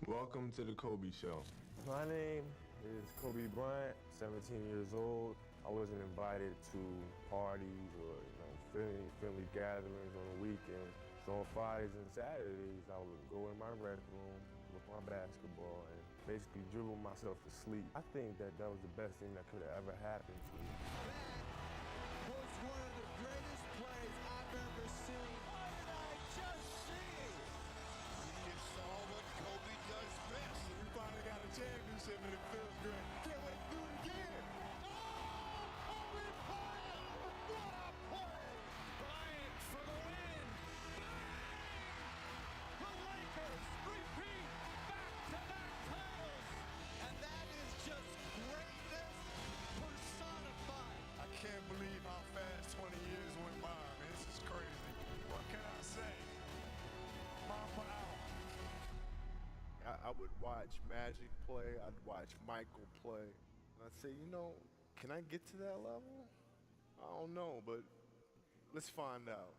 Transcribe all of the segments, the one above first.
Welcome to the Kobe Show. My name is Kobe Bryant, 17 years old. I wasn't invited to parties or friendly gatherings on the weekend. So on Fridays and Saturdays, I would go in my restroom with my basketball and basically dribble myself to sleep. I think that was the best thing that could have ever happened to me. That was one of the greatest plays I've ever seen. What did I just see? You saw what Kobe does best. We finally got a championship and it feels great. Can't wait to do it again. Oh, Kobe Bryant! What a play! Bryant for the win! The Lakers repeat back-to-back titles! And that is just greatness personified. I can't believe how fast 20 years went by, man. This is crazy. What can I say? Mamba out. I would watch Magic play, I'd watch Michael play, and I'd say, can I get to that level? I don't know, but let's find out.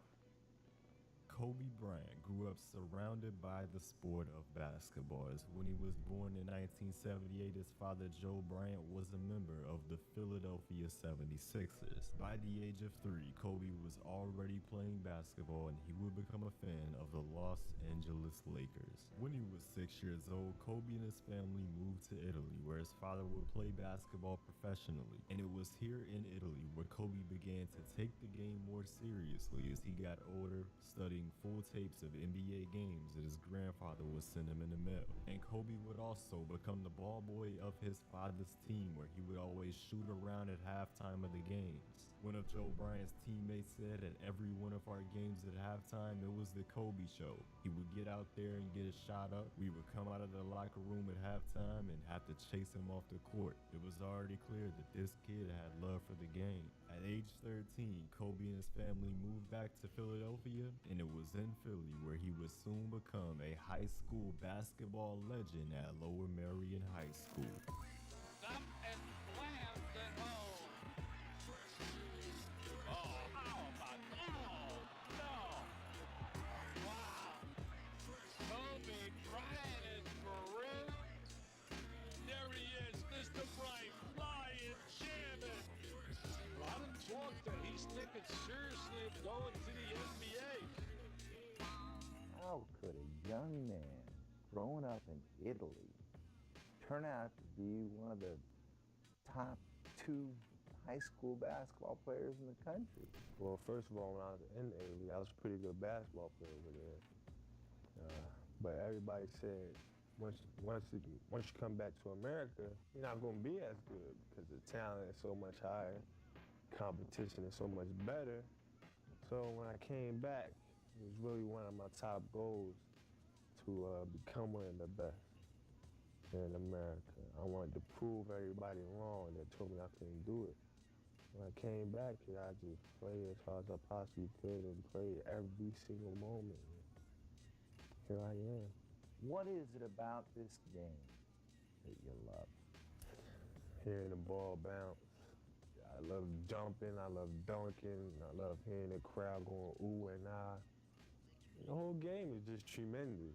Kobe Bryant grew up surrounded by the sport of basketball. When he was born in 1978, his father Joe Bryant was a member of the Philadelphia 76ers. By the age of 3, Kobe was already playing basketball and he would become a fan of the Los Angeles Lakers. When he was 6 years old, Kobe and his family moved to Italy, where his father would play basketball professionally. And it was here in Italy where Kobe began to take the game more seriously as he got older, studying full tapes of NBA games that his grandfather would send him in the mail. And Kobe would also become the ball boy of his father's team, where he would always shoot around at halftime of the games. One of Joe Bryant's teammates said at every one of our games at halftime, it was the Kobe show. He would get out there and get a shot up. We would come out of the locker room at halftime and have to chase him off the court. It was already clear that this kid had love for the game. At age 13, Kobe and his family moved back to Philadelphia, and it was in Philly where he would soon become a high school basketball legend at Lower Merion High School. Up and slammed it home. Oh, how about no! Wow! Kobe Bryant is for real. There he is, Mr. Bryant, flying, jamming. A lot of talk that he's thinking seriously of going to the NBA. How could a young man growing up in Italy turn out to be one of the top 2 high school basketball players in the country? Well, first of all, when I was in Italy, I was a pretty good basketball player over there. But everybody said, once you come back to America, you're not going to be as good because the talent is so much higher, competition is so much better. So when I came back, it was really one of my top goals to become one of the best in America. I wanted to prove everybody wrong that told me I couldn't do it. When I came back here, I just played as hard as I possibly could and played every single moment. Here I am. What is it about this game that you love? Hearing the ball bounce. I love jumping, I love dunking, I love hearing the crowd going ooh and ah. The whole game is just tremendous,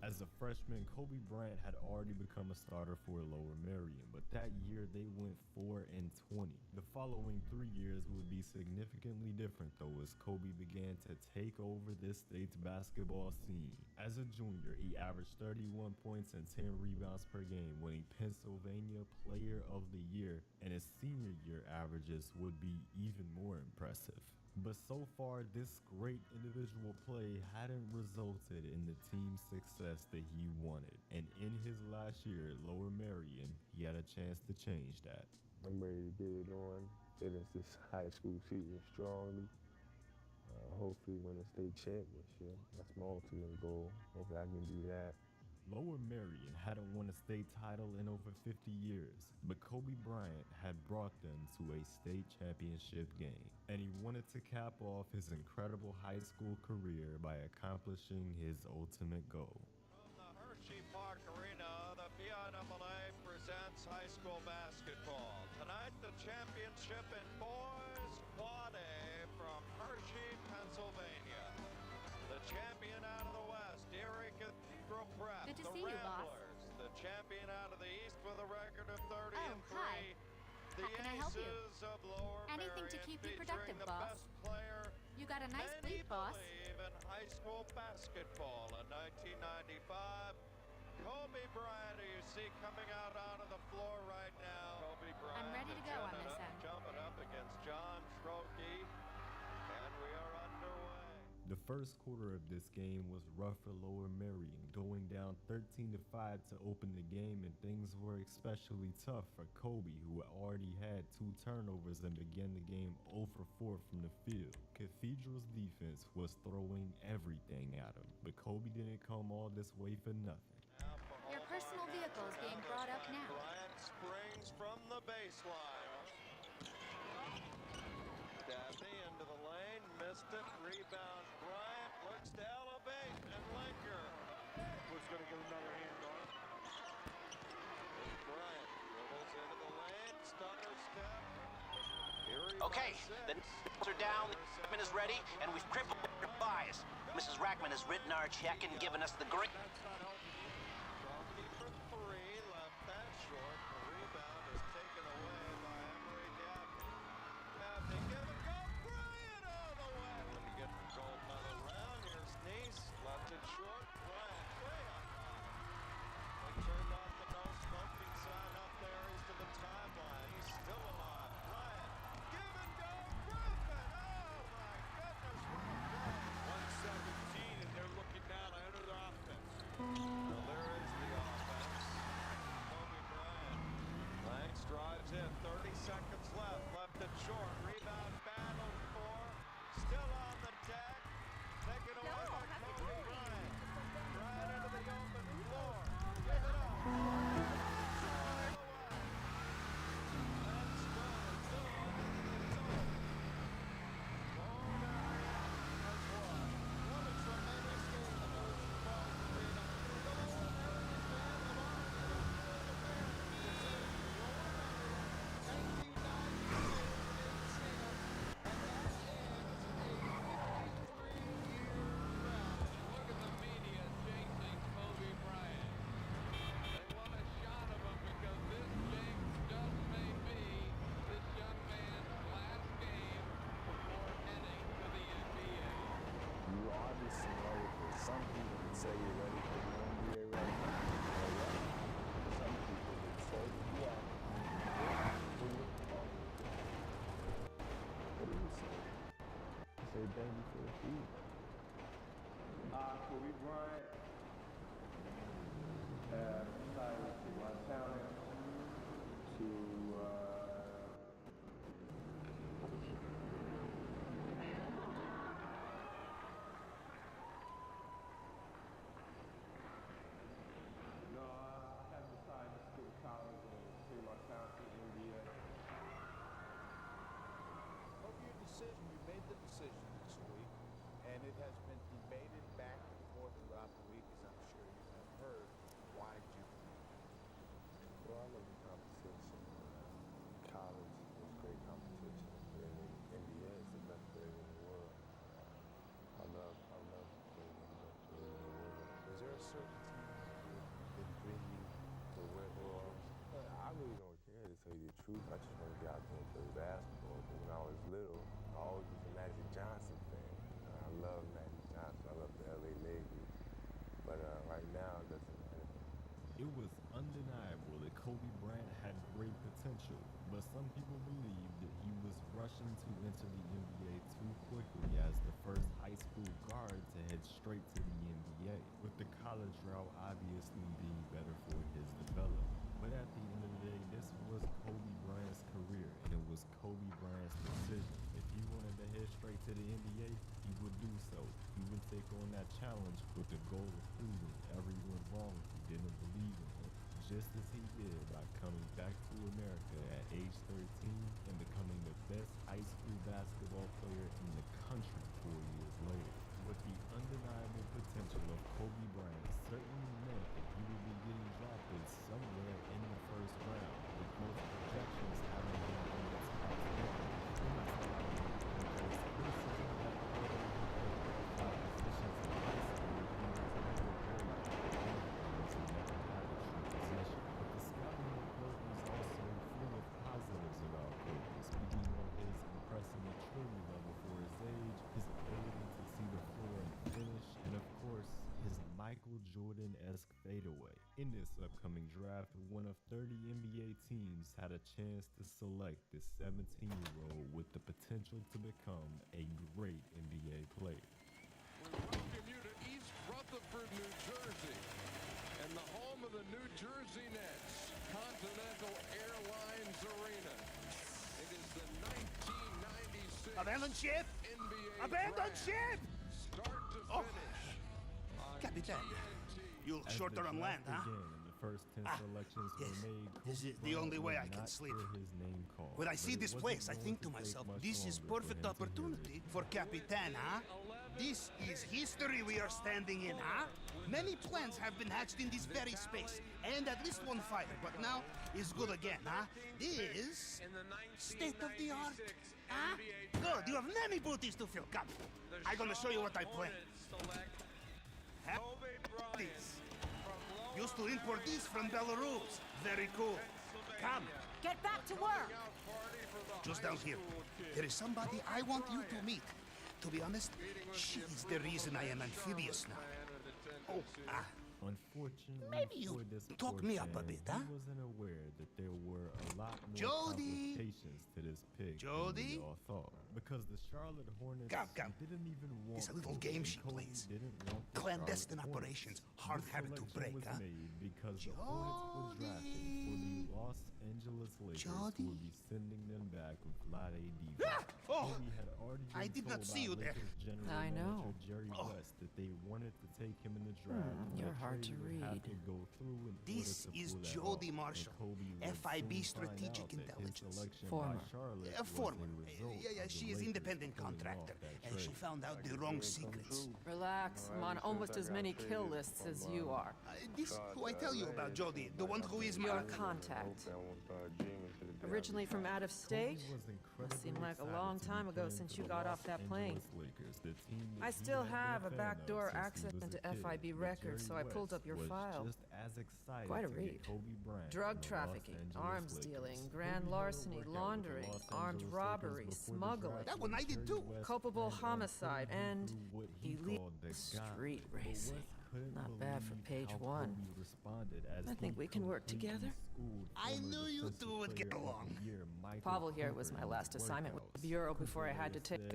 As a freshman, Kobe Bryant had already become a starter for Lower Merion, but that year they went 4-20. The following 3 years would be significantly different though, as Kobe began to take over this state's basketball scene. As a junior, he averaged 31 points and 10 rebounds per game, winning Pennsylvania Player of the Year, and his senior year averages would be even more impressive. But so far, this great individual play hadn't resulted in the team's success that he wanted. And in his last year at Lower Merion, he had a chance to change that. I'm ready to get it on, finish this high school season strongly. Hopefully win a state championship. That's my ultimate goal. Hopefully I can do that. Lower Merion hadn't won a state title in over 50 years, but Kobe Bryant had brought them to a state championship game, and he wanted to cap off his incredible high school career by accomplishing his ultimate goal. From the Hershey Park Arena, the PIAA presents high school basketball. Tonight, the championship in boys quad A from Hershey, Pennsylvania. The champion out of the West, Erie Cathedral Prep. The see you, boss. Ramblers, the champion out of the East with a record of 30 Oh, and 3. hi. The How can I help you? Aces of Lower Anything to Merion keep you featuring productive, the boss. best player You got a nice many fleet, boss. believe in high school basketball in 1995. Kobe Bryant, who you see coming out onto the floor right now. Kobe Bryant. I'm ready to go on jumping this up- end. Jumping up against John Strokey, and we are underway. The first quarter of this game was rough for Lower Merion, going down 13-5 to open the game, and things were especially tough for Kobe, who already had 2 turnovers and began the game 0 for 4 from the field. Cathedral's defense was throwing everything at him, but Kobe didn't come all this way for nothing. Now for Your Omar personal vehicle is being Hamilton, brought up now. Bryant springs from the baseline. Dabney into the lane, missed it. Rebound. Bryant looks to elevate and linger. Was going to get another hand on it. Bryant dribbles into the lane, stutter step. Erie Okay, by the six. Nets are down, the equipment is ready, and we've crippled their bias. Mrs. Rackman has written our check and given us the green. That's not helping. Strokey for 3, left that short. The rebound is taken away by Emery Dabney. Dabney, give it, go, Bryant all the way. When you get the gold medal round, here's Nice, left it short. Bryant way up high. They turned off the no smoking sign up there. He's to the timeline. He's still alive. Bryant, give it, go, Griffin. Oh my goodness, what a play. 117, and they're looking now to enter the offense. Well, there is the offense. Kobe Bryant. Langs drives in. 30 seconds left. Left it short. Rebound battled for. Still on the deck. Taken away by Kobe Bryant. Bryant into the open floor. Give it up. All the way. Let's go. It's on. It's on. Lower Merion has won. What a tremendous game in the Ocean Falls Arena. The Lower Merion fan of ours is the fan decision. Lower Merion, 1992 in champ, and that ends a 53-year drought. Look at the media chasing Kobe Bryant. They want a shot of him because this James just may be this young man's last game before heading to the NBA. You obviously know that some people would say you're ready for the NBA right now. You know what? Some people would say you are. What do you say? I say thank you for the feed. Kobe Bryant decided to my talent to no, I have decided to skip college and see my talent to India. Hope your decision, you made the decision this week, and it has been debated back and forth throughout the week, as I'm sure you have heard. Why did you do it? Well, I love the competition. College is great competition. And NBA is the best league in the world. I love playing in the best league in the world. Was there a certain team that bring you to where they Well, are? I really don't care to tell you the truth. I just want to get out there and play basketball. But when I was little, I always was a Magic Johnson fan. I love Magic Johnson. I love the LA Lakers. But right now, it doesn't matter. It was undeniable that Kobe Bryant had great potential, but some people believe that he was rushing to enter the NBA too quickly as the first high school guard to head straight to the NBA, with the college route obviously being better for his development. But at the end of the day, this was Kobe Bryant's career, and it was Kobe Bryant's decision. If he wanted to head straight to the NBA, he would do so. He would take on that challenge with the goal of proving everyone wrong who didn't believe in him, just as he did by coming back to America at age 13 and becoming the best high school basketball player in the country 4 years later. But the undeniable potential of Kobe Bryant certainly meant that he would be getting drafted somewhere in the first round, with most projections having him in the top 10. And that's not only because criticism that already hit him at 5 positions in high school, he was never very good at one of those in the Jordan-esque fadeaway. In this upcoming draft, one of 30 NBA teams had a chance to select this 17-year-old with the potential to become a great NBA player. We welcome you to East Rutherford, New Jersey, and the home of the New Jersey Nets, Continental Airlines Arena. It is the 1996 Abandon ship! NBA Abandon draft. ship! Start to finish. on Capitan, TNT. you look As shorter the on land, draft huh? began and the first 10 selections yes. were made, This Kobe is the only Bryant way would I can not sleep. hear his name called, When I but see it this wasn't place, I going think to take myself, much this is longer for perfect him to hear opportunity it. for Capitan, huh? This is history we are standing in, huh? Many plans have been hatched in this very space, and at least one fighter, but now is good again, huh? This state of the art, huh? Good, you have many booties to fill. Come, I'm gonna show you what I plan. Huh? This. Used to import these from Belarus. Very cool. Come. Get back to work. Just down here. There is somebody I want you to meet. To be honest, she is the reason I am amphibious now. Oh, Unfortunately, maybe you for this talk poor me up a fan, bit, huh? He wasn't aware that there were a lot more Jody! complications to this pick Jody? than we all thought. Because the Charlotte Hornets Come. didn't even want It's a little Kobe, game and she Kobe plays. didn't want the Clandestine Charlotte operations. Hornets. Hard This habit to selection break, was huh? made because the Hornets were drafting for the Los Angeles Lakers, who would be sending them back with Vlade Divac. Oh! Kobe had already been I did not told see by you there. Lakers general I know. manager Jerry West that they wanted to take him in the draft. but You're a hard trade to would have read. to go through in This order to is pull that Jody off, Marshall, and Kobe would FIB soon Strategic find out that his Intelligence. selection Former. by Charlotte was a Former. result Yeah, of the she is Lakers independent pulling off contractor, that and she trade. found out the wrong secrets. Relax. I'm on almost as many kill lists as you are. This who I tell you about, Jody, the one who is my... Your contact. Originally from out of state? Must seem like a long time ago since you got off that plane. I still have a backdoor access into FIB records, so I pulled up your file. Quite a read. Drug trafficking, arms dealing, grand larceny, laundering, armed robbery, smuggling. That one I did too. Culpable homicide, and illegal street racing. Not bad for page one. I think we can work together. I knew you two would get along. Pavel here was my last assignment with the Bureau before I had to take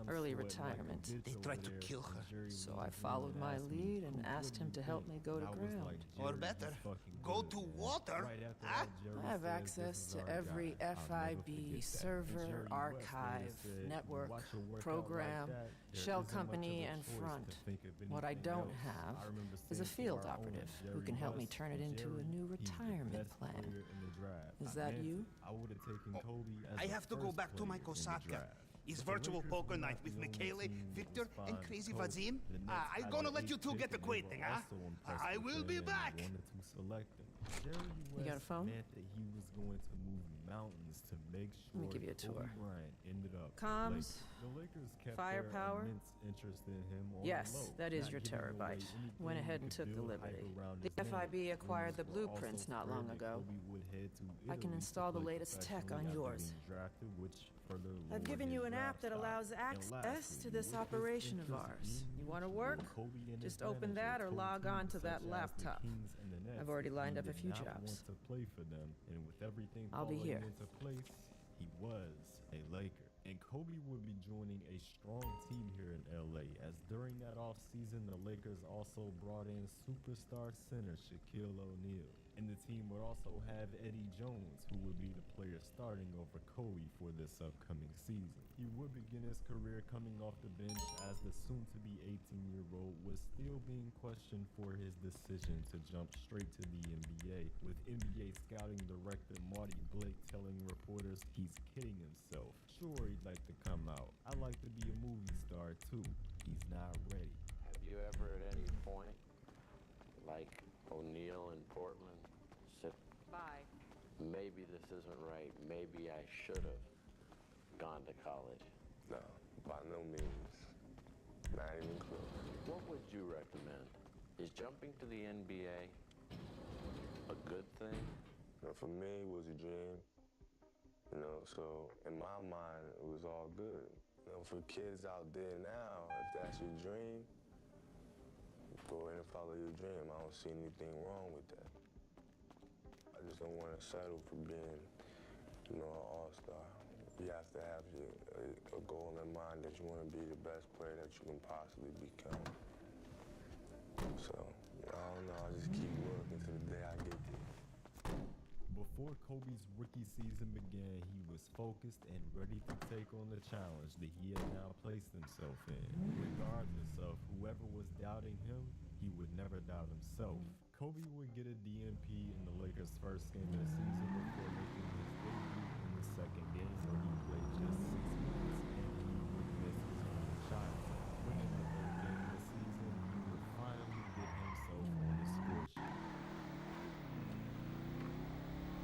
early retirement. They tried to kill her. So I followed my lead and asked him to help me go to ground. Or better, go to water, huh? I have access to every FIB server, archive, network, program, shell company, and front. What I don't have is a field operative who can help me turn it into a new retirement plan. Is that you? I have to go back to my Kosaka. It's virtual poker night with Michele, Victor, and Crazy Vazim. I'm gonna let you two get acquainted, huh? I will be back. You got a phone? Let me give you a tour. Ended up Comms, the Lakers kept firepower. their immense interest in him on Yes, the low, that is not your giving away terabyte. anything Went he ahead and could took the build liberty. hype around The his name. FIB acquired the Rumors were blueprints also not long spread that ago. Kobe would head to I can Italy install to the play latest tech professionally on after yours. being drafted, which further I've lowered given his you an draft app that stock. allows And access lastly, to this with his operation of interest ours. being You want to mutual, work? Kobe and Just his open manager that or told log on teams to that such as the laptop. Kings and the Nets I've already that lined he up a did few not jobs. want to play for them, and with everything I'll be falling here. into place, he was a Laker. And Kobe would be joining a strong team here in LA, as during that offseason, the Lakers also brought in superstar center Shaquille O'Neal. And the team would also have Eddie Jones, who would be the player starting over Kobe for this upcoming season. He would begin his career coming off the bench, as the soon-to-be 18-year-old was still being questioned for his decision to jump straight to the NBA, with NBA scouting director Marty Blake telling reporters he's kidding himself. Sure, he'd like to come out. I'd like to be a movie star too. He's not ready. Have you ever at any point, like O'Neal in Portland, said, Bye. maybe this isn't right, maybe I should have gone to college? No, by no means. Not even close. What would you recommend? Is jumping to the NBA a good thing? You know, for me, it was a dream. You know, so in my mind, it was all good. You know, for kids out there now, if that's your dream, Go in and follow your dream. I don't see anything wrong with that. I just don't want to settle for being, you know, an all-star. You have to have a goal in mind that you want to be the best player that you can possibly become. So, I don't know, I just keep working to the day I get there. Before Kobe's rookie season began, he was focused and ready to take on the challenge that he had now placed himself in. Regardless of whoever was doubting him, he would never doubt himself. Kobe would get a DNP in the Lakers' first game of the season before making his debut in the second game, where he played just 6 minutes and he would miss his own shot. But in the third game of the season, he would finally get himself on the score sheet.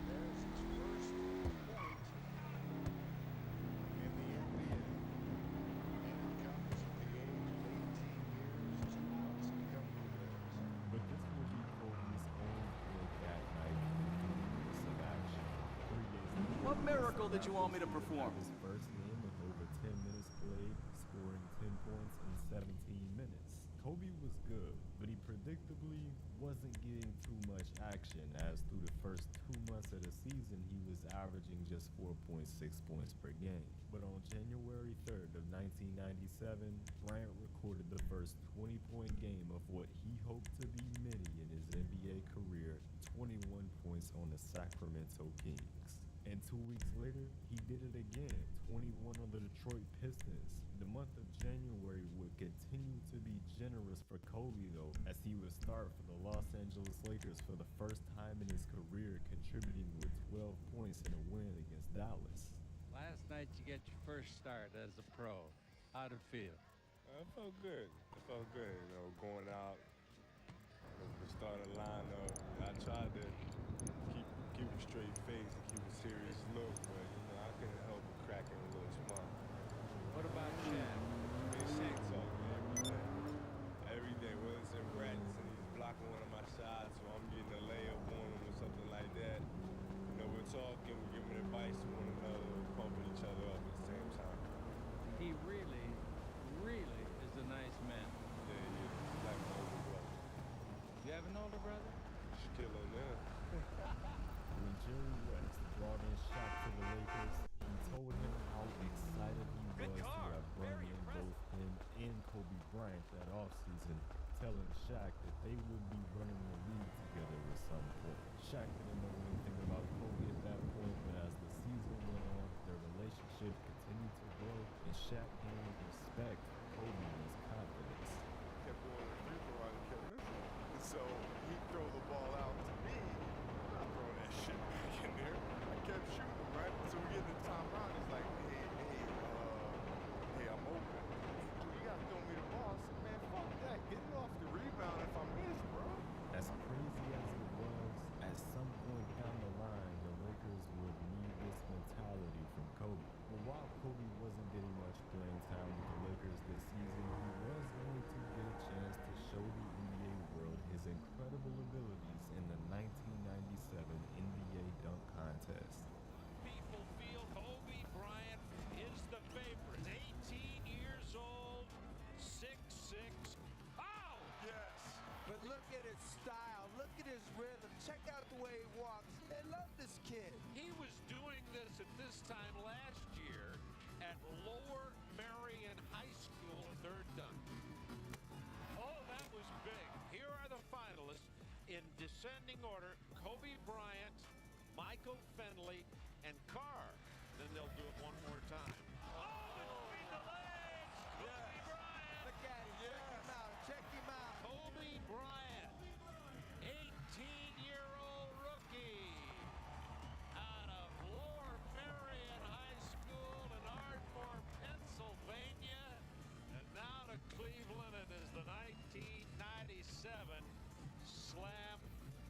There's his first point in the NBA. And it comes at the age of 18 years, 2 months, and a couple of days. But this will be Kobe's own point that night of action. 3 days later, What miracle did you want me to perform? his first game with over 10 minutes played, scoring 10 points in 17 minutes. Kobe was good, but he predictably wasn't getting too much action, as through the first 2 months of the season, he was averaging just 4.6 points per game. But on January 3rd of 1997, Bryant recorded the first 20-point game of what he hoped to be many in his NBA career, 21 points on the Sacramento Kings. And 2 weeks later, he did it again, 21 on the Detroit Pistons. The month of January would continue to be generous for Kobe, though, as he would start for the Los Angeles Lakers for the first time in his career, contributing with 12 points in a win against Dallas. Last night you get your first start as a pro. How'd it feel? It felt good. It felt good, you know, going out, the starting lineup. I tried to keep a straight face and keep a serious look, but, you know, I couldn't help but cracking a little smile. What about Shaq? Man, Shaq talk to me every day. Every day, whether it's in practice and he's blocking one of my shots or I'm getting a layup on him or something like that. You know, we're talking, we're giving advice to one another, we're pumping each other up at the same time. He really, really is a nice man. Yeah, he is. He's like my older brother. You have an older brother? Shaquille O'Neal. When Jerry West brought in Shaq to the Lakers, he told him how excited he was to have brought in both him and Kobe Bryant that offseason, telling Shaq that they would be running the league together at some point. Shaq didn't know anything about Kobe at that point, but as the season went on, their relationship continued to grow, and Shaq gained respect for Kobe and his confidence. Kept going to free throw line and kept missing. So he'd throw the ball out to me. I'm not throwing that shit back in there. I kept shooting, right? So we get to the timeout. He's like, hey, I'm open. Dude, you gotta throw me the ball. I said, man, fuck that. Get it off the rebound if I miss, bro. As crazy as it was, at some point down the line, the Lakers would need this mentality from Kobe. But while Kobe wasn't getting much playing time with the Lakers this season, he was going to get a chance to show the NBA world his incredible abilities in the 1997 NBA dunk contest. People feel Kobe Bryant is the favorite. 18 years old, 6'6". Oh! Yes. But look at his style. Look at his rhythm. Check out the way he walks. They love this kid. He was doing this at this time last year at Lower Marion High School, third dunk. Oh, that was big. Here are the finalists in descending order: Kobe Bryant, Michael Finley, and Carr. Then they'll do it one more time. Oh, between the legs! Kobe Bryant! Look at him. Check him out. Check him out. Kobe Bryant, 18-year-old rookie out of Lower Marion High School in Ardmore, Pennsylvania, and now to Cleveland and is the 1997 Slam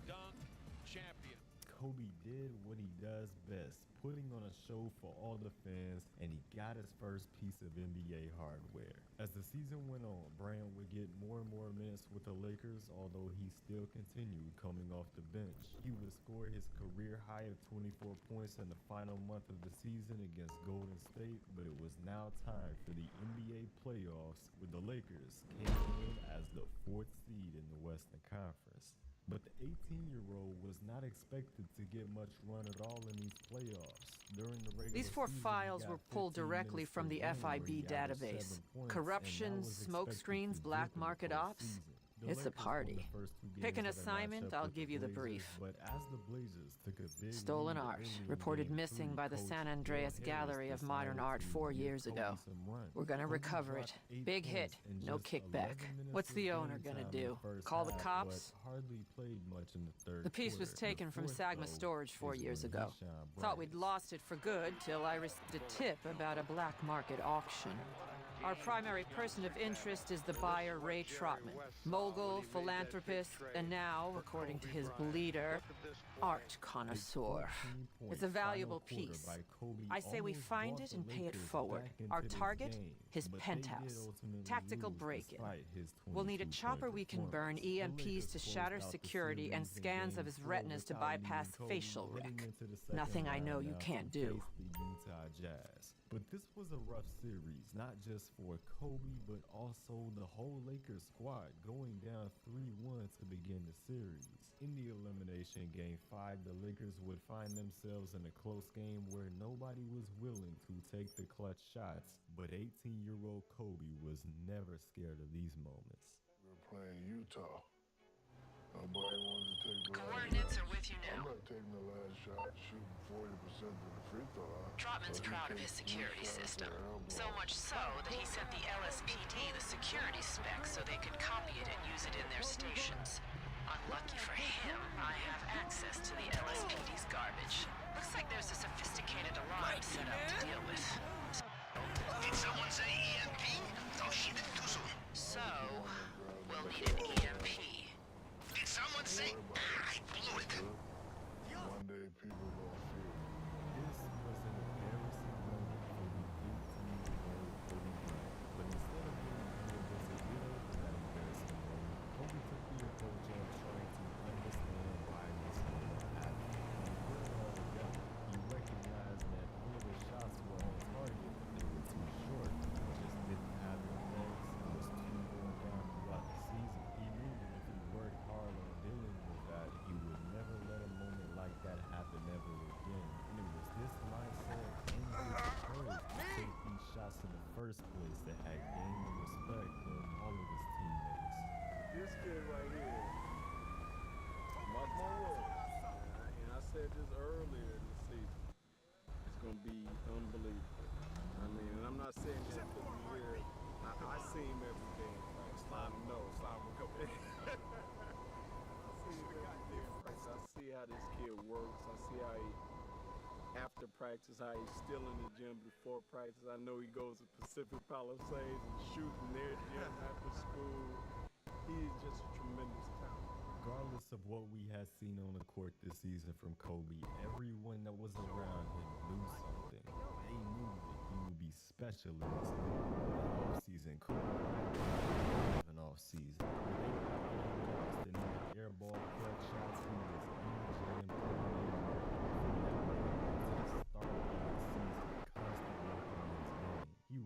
Dunk champion. Kobe did did what he does best, putting on a show for all the fans, and he got his first piece of NBA hardware. As the season went on, Bryant would get more and more minutes with the Lakers, although he still continued coming off the bench. He would score his career high of 24 points in the final month of the season against Golden State, but it was now time for the NBA playoffs, with the Lakers came in as the 4th seed in the Western Conference. But the 18-year-old was not expected to get much run at all in these playoffs. During the regular These 4 season, he files got were pulled 15 directly minutes from per the game where FIB he averaged 7 database. points, Corruption, and that was smoke expected screens, to black dip in the market ops. postseason. The It's a Lakers won party. the first 2 Pick an games of their assignment, matchup I'll with the give you the Blazers, brief. But as the Blazers took a big Stolen lead art, early in reported Game missing 3, by the Coach San Bill Andreas Harris Gallery of Modern decided Art to 4 give years Kobe ago. some run. We're gonna Kobe recover it. dropped 8 Big hit, points in no just kickback. 11 minutes What's of the game owner gonna time in do? the first Call the half, cops? but hardly played much in the third The piece was quarter. taken The from fourth, Sagma though, Storage 4 is years when he ago. shined Thought we'd brightest. lost it for good till I received a tip about a black market auction. Our primary person of interest is the buyer, Ray Trotman, mogul, philanthropist, and now, according to his bleeder, art connoisseur. It's a valuable piece. I say we find it and pay it forward. Our target, his penthouse. Tactical break-in. We'll need a chopper we can burn, EMPs to shatter security, and scans of his retinas to bypass facial rec. Nothing I know you can't do. The Utah Jazz. But this was a rough series, not just for Kobe, but also the whole Lakers squad, going down 3-1 to begin the series. In the elimination game 5, the Lakers would find themselves in a close game where nobody was willing to take the clutch shots, but 18-year-old Kobe was never scared of these moments. We're playing Utah. Nobody wanted to take the Coordinates are with you now. I'm not taking the last shot, shooting 40% of the free throw line. Trotman's proud of his security system. So much so that he sent the LSPD the security specs so they could copy it and use it in their stations. Unlucky for him, I have access to the LSPD's garbage. Looks like there's a sophisticated alarm set up to deal with. Did someone say EMP? Oh shit, too soon. So, we'll need an EMP. Did someone say? I blew it. One day people gonna feel it. This was an embarrassing moment for the 18-year-old Kobe Bryant, but instead of being viewed as a hero for that embarrassing moment, Kobe took the approach of trying to understand why this moment happened. When he put it all together, he recognized that all of his shots were on target, but they were too short. He just didn't have the legs and was too worn down throughout the season. He knew that if he worked hard on dealing with that, he would never let a moment like that happen ever again. And it was this mindset and his courage to take these shots in the first place that had gained the respect of all of his teammates. This kid right here, mark my words, and I said this earlier in the season, it's going to be unbelievable. I mean, and I'm not saying that because we're here. I see him every day. I know, Slime will come in. I see him every day. I see how this kid works. I see how he, after practice, how he's still in the gym before practice. I know he goes to Pacific Palisades and shoots in their gym after school. He's just a tremendous talent. Regardless of what we had seen on the court this season from Kobe, everyone that was around him knew something. They knew that he would be special in this league. Off-season Kobe. An off-season. They lost in the air ball clutch shots. He was energy and playing to the start of the season, constantly working on his game. He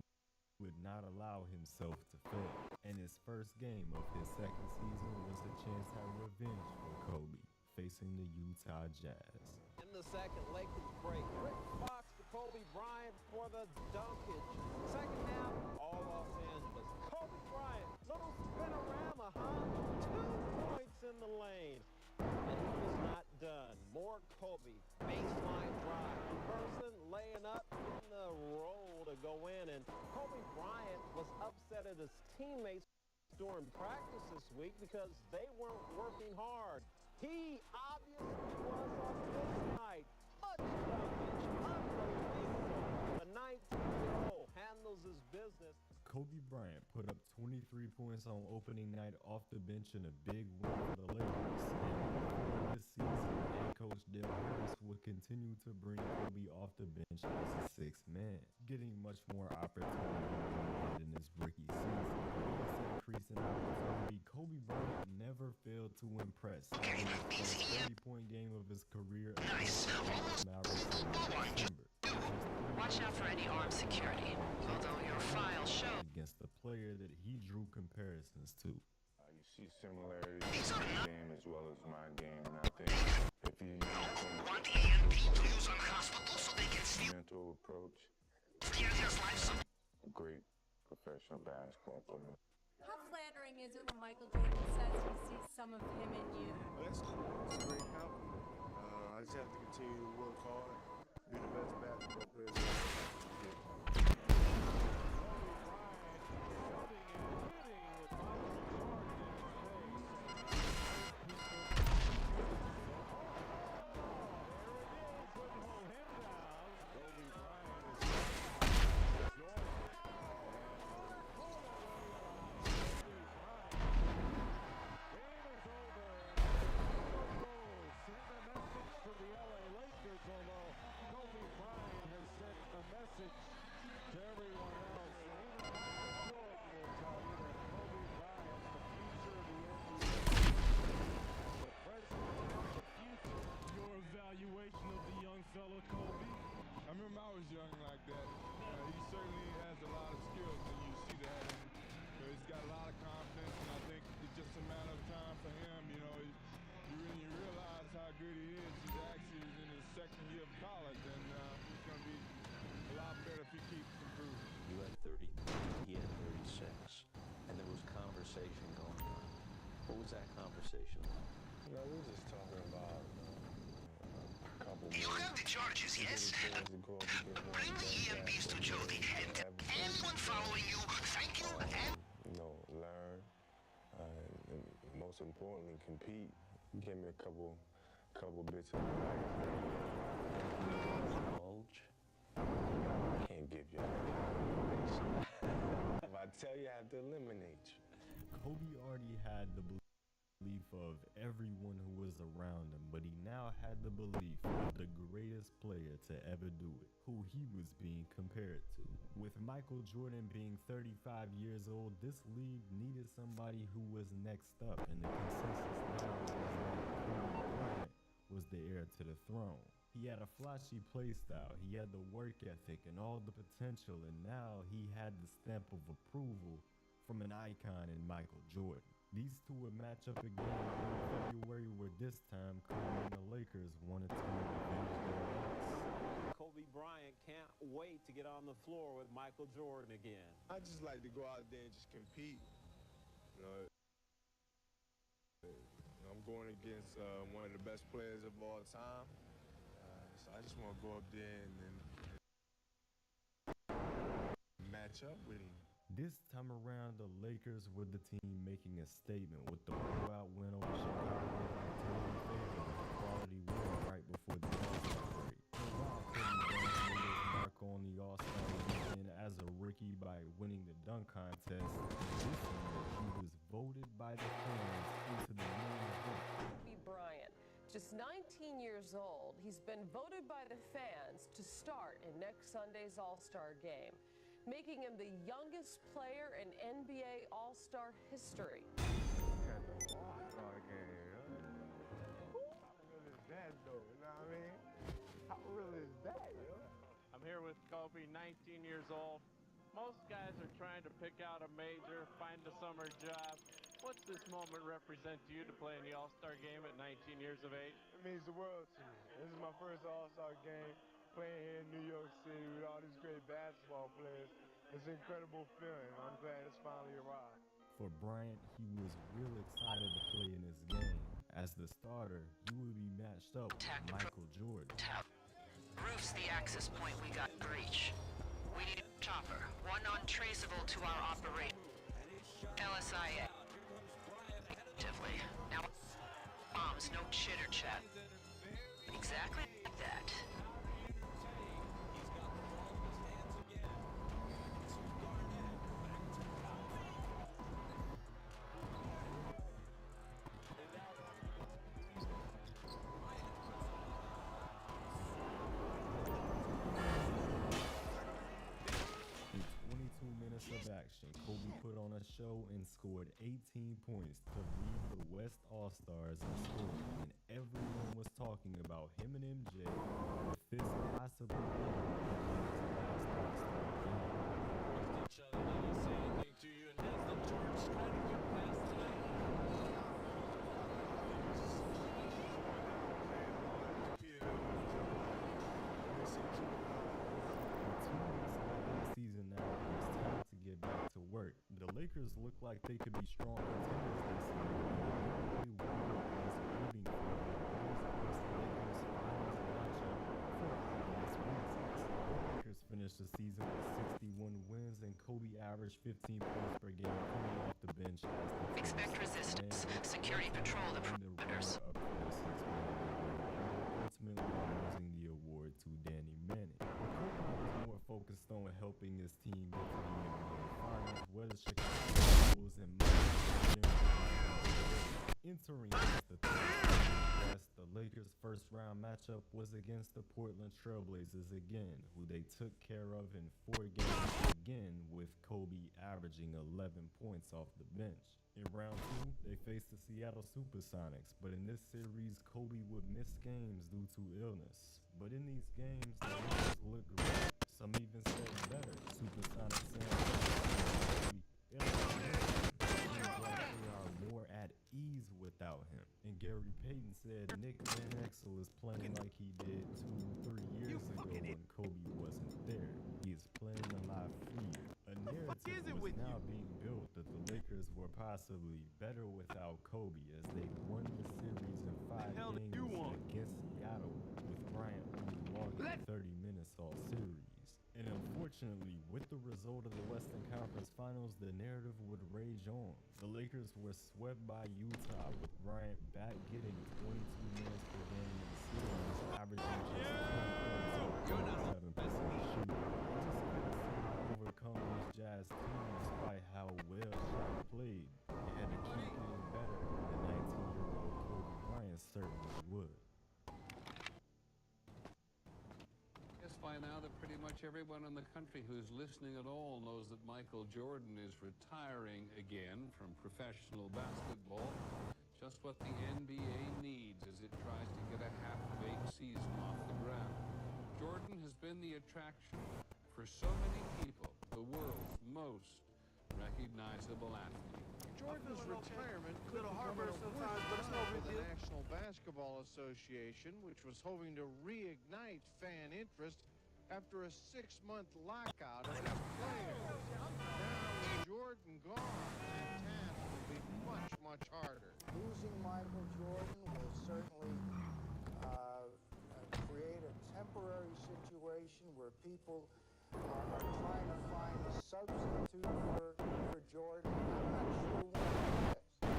would not allow himself to fail. And his first game of his second season was a chance at revenge for Kobe, facing the Utah Jazz. In the second, Lakers break. Rick Fox to Kobe Bryant for the dunkage. Second half, all Los Angeles. Kobe Bryant, little spinorama, huh? 2 points in the lane. And he was not done. More Kobe. Baseline drive. Person laying up in the roll to go in. And Kobe Bryant was upset at his teammates during practice this week because they weren't working hard. He obviously was on this night. Much dunkage. Unbelievable. The 19-year-old handles his business. Kobe Bryant put up 23 points on opening night off the bench in a big win for the Lakers. And before this season, head coach coach Dale Harris would continue to bring Kobe off the bench as a sixth man, getting much more opportunity in his rookie season. With this increase in opportunity, Kobe Bryant never failed to impress. In the first 30-point game of his career against Watch out for any armed security, although your file shows against the player that he drew comparisons to. You see similarities in his game as well as my game, and I think if you want EMP to use on hospitals so they can steal mental approach, great professional basketball player. How flattering is it when Michael Jordan says he sees some of him in you? That's cool. It's a great compliment. I just have to continue to work hard, be the best basketball player. I remember I was young like that. He certainly has a lot of skills, and you see that. And, he's got a lot of confidence, and I think it's just a matter of time for him. You realize how good he is. He's actually in his second year of college, and he's going to be a lot better if he keeps improving. You had 30, he had 36, and there was conversation going on. What was that conversation like? We were just talking about a couple You have the charges, yes? Bring the EMPs to Jody, and anyone following you, thank you, and... learn, and most importantly, compete. You gave me a couple bits of advice. Bulge? Can't give you information. If I tell you, I have to eliminate you. Kobe already had the belief of everyone who was around him, but he now had the belief of the greatest player to ever do it, who he was being compared to. With Michael Jordan being 35 years old, this league needed somebody who was next up, and the consensus now was that Kobe Bryant was the heir to the throne. He had a flashy play style, he had the work ethic and all the potential, and now he had the stamp of approval from an icon in Michael Jordan. These two would match up again in February, where this time Kobe and the Lakers wanted to revenge their loss. Kobe Bryant can't wait to get on the floor with Michael Jordan again. I just like to go out there and just compete. I'm going against one of the best players of all time. So I just want to go up there and match up with him. This time around, the Lakers were the team making a statement with the blowout win over Chicago in favor of a quality win right before the All-Star break. While Kobe Bryant made his mark on the All-Star weekend as a rookie by winning the dunk contest, this year he was voted by the fans into the main event. Kobe Bryant, just 19 years old, he's been voted by the fans to start in next Sunday's All-Star game, making him the youngest player in NBA All-Star history. Got the All-Star game. How real is that, though? You know what I mean? How real is that, yo? I'm here with Kobe, 19 years old. Most guys are trying to pick out a major, find a summer job. What's this moment represent to you to play in the All-Star game at 19 years of age? It means the world to me. This is my first All-Star game. Playing here in New York City with all these great basketball players. It's an incredible feeling. I'm glad it's finally arrived. For Bryant, he was real excited to play in this game. As the starter, he would be matched up with Michael Jordan. Roof's the access point we got breach. We need a chopper, one untraceable to our operation. LSIA. Actively. Now, bombs, no chitter chat. Exactly like that. show and scored 18 points to lead the West All-Stars in scoring, and everyone was talking about him and MJ with this possibly being his last All-Star game. Each other, did he say anything to you? And has the torch tried to get past tonight? Season now, it's time to get back to work. The Lakers look like they could be strong contenders this year. The only one is rooting for the Bulls Lakers finals matchup for this Wednesday. The Lakers finished the season with 61 wins, and Kobe averaged 15 points per game coming off the bench as the Expect resistance. Security patrol the perimeters. Ultimately losing the award to Danny Manning. Kobe was more focused on helping his team get to the NBA Finals, where the Chicago Bulls and entering the West. The Lakers' first-round matchup was against the Portland Trailblazers again, who they took care of in 4 games again, with Kobe averaging 11 points off the bench. In round 2, they faced the Seattle Supersonics, but in this series, Kobe would miss games due to illness. But in these games, the Lakers looked great. Some even said better. Supersonics saying Kobe seems like they are more at ease without him. And Gary Payton said Nick Van Exel is playing like he did 2-3 years ago when Kobe wasn't there. He is playing a lot freer. A narrative was now being built that the Lakers were possibly better without Kobe, as they won the series in 5 games against Seattle, with Bryant only logging 30 minutes all series. And unfortunately, with the result of the Western Conference Finals, the narrative would rage on. The Lakers were swept by Utah, with Bryant back getting 22 minutes per game in the series, averaging just 10 points on 37% shooting. Overcome this Jazz team despite how well Shaq played. They had to keep getting better, and the 19-year-old Kobe Bryant certainly would. Yes, by now that pretty much everyone in the country who's listening at all knows that Michael Jordan is retiring again from professional basketball. Just what the NBA needs as it tries to get a half-baked season off the ground. Jordan has been the attraction for so many people, the world's most recognizable athlete. Jordan's retirement could become a sometimes, but it's no big deal. The National Basketball Association, which was hoping to reignite fan interest after a 6-month lockout of its players. Now with Jordan gone, the task will be much, much harder. Losing Michael Jordan will certainly create a temporary situation where people are trying to find a substitute for Jordan. I'm not sure what it is.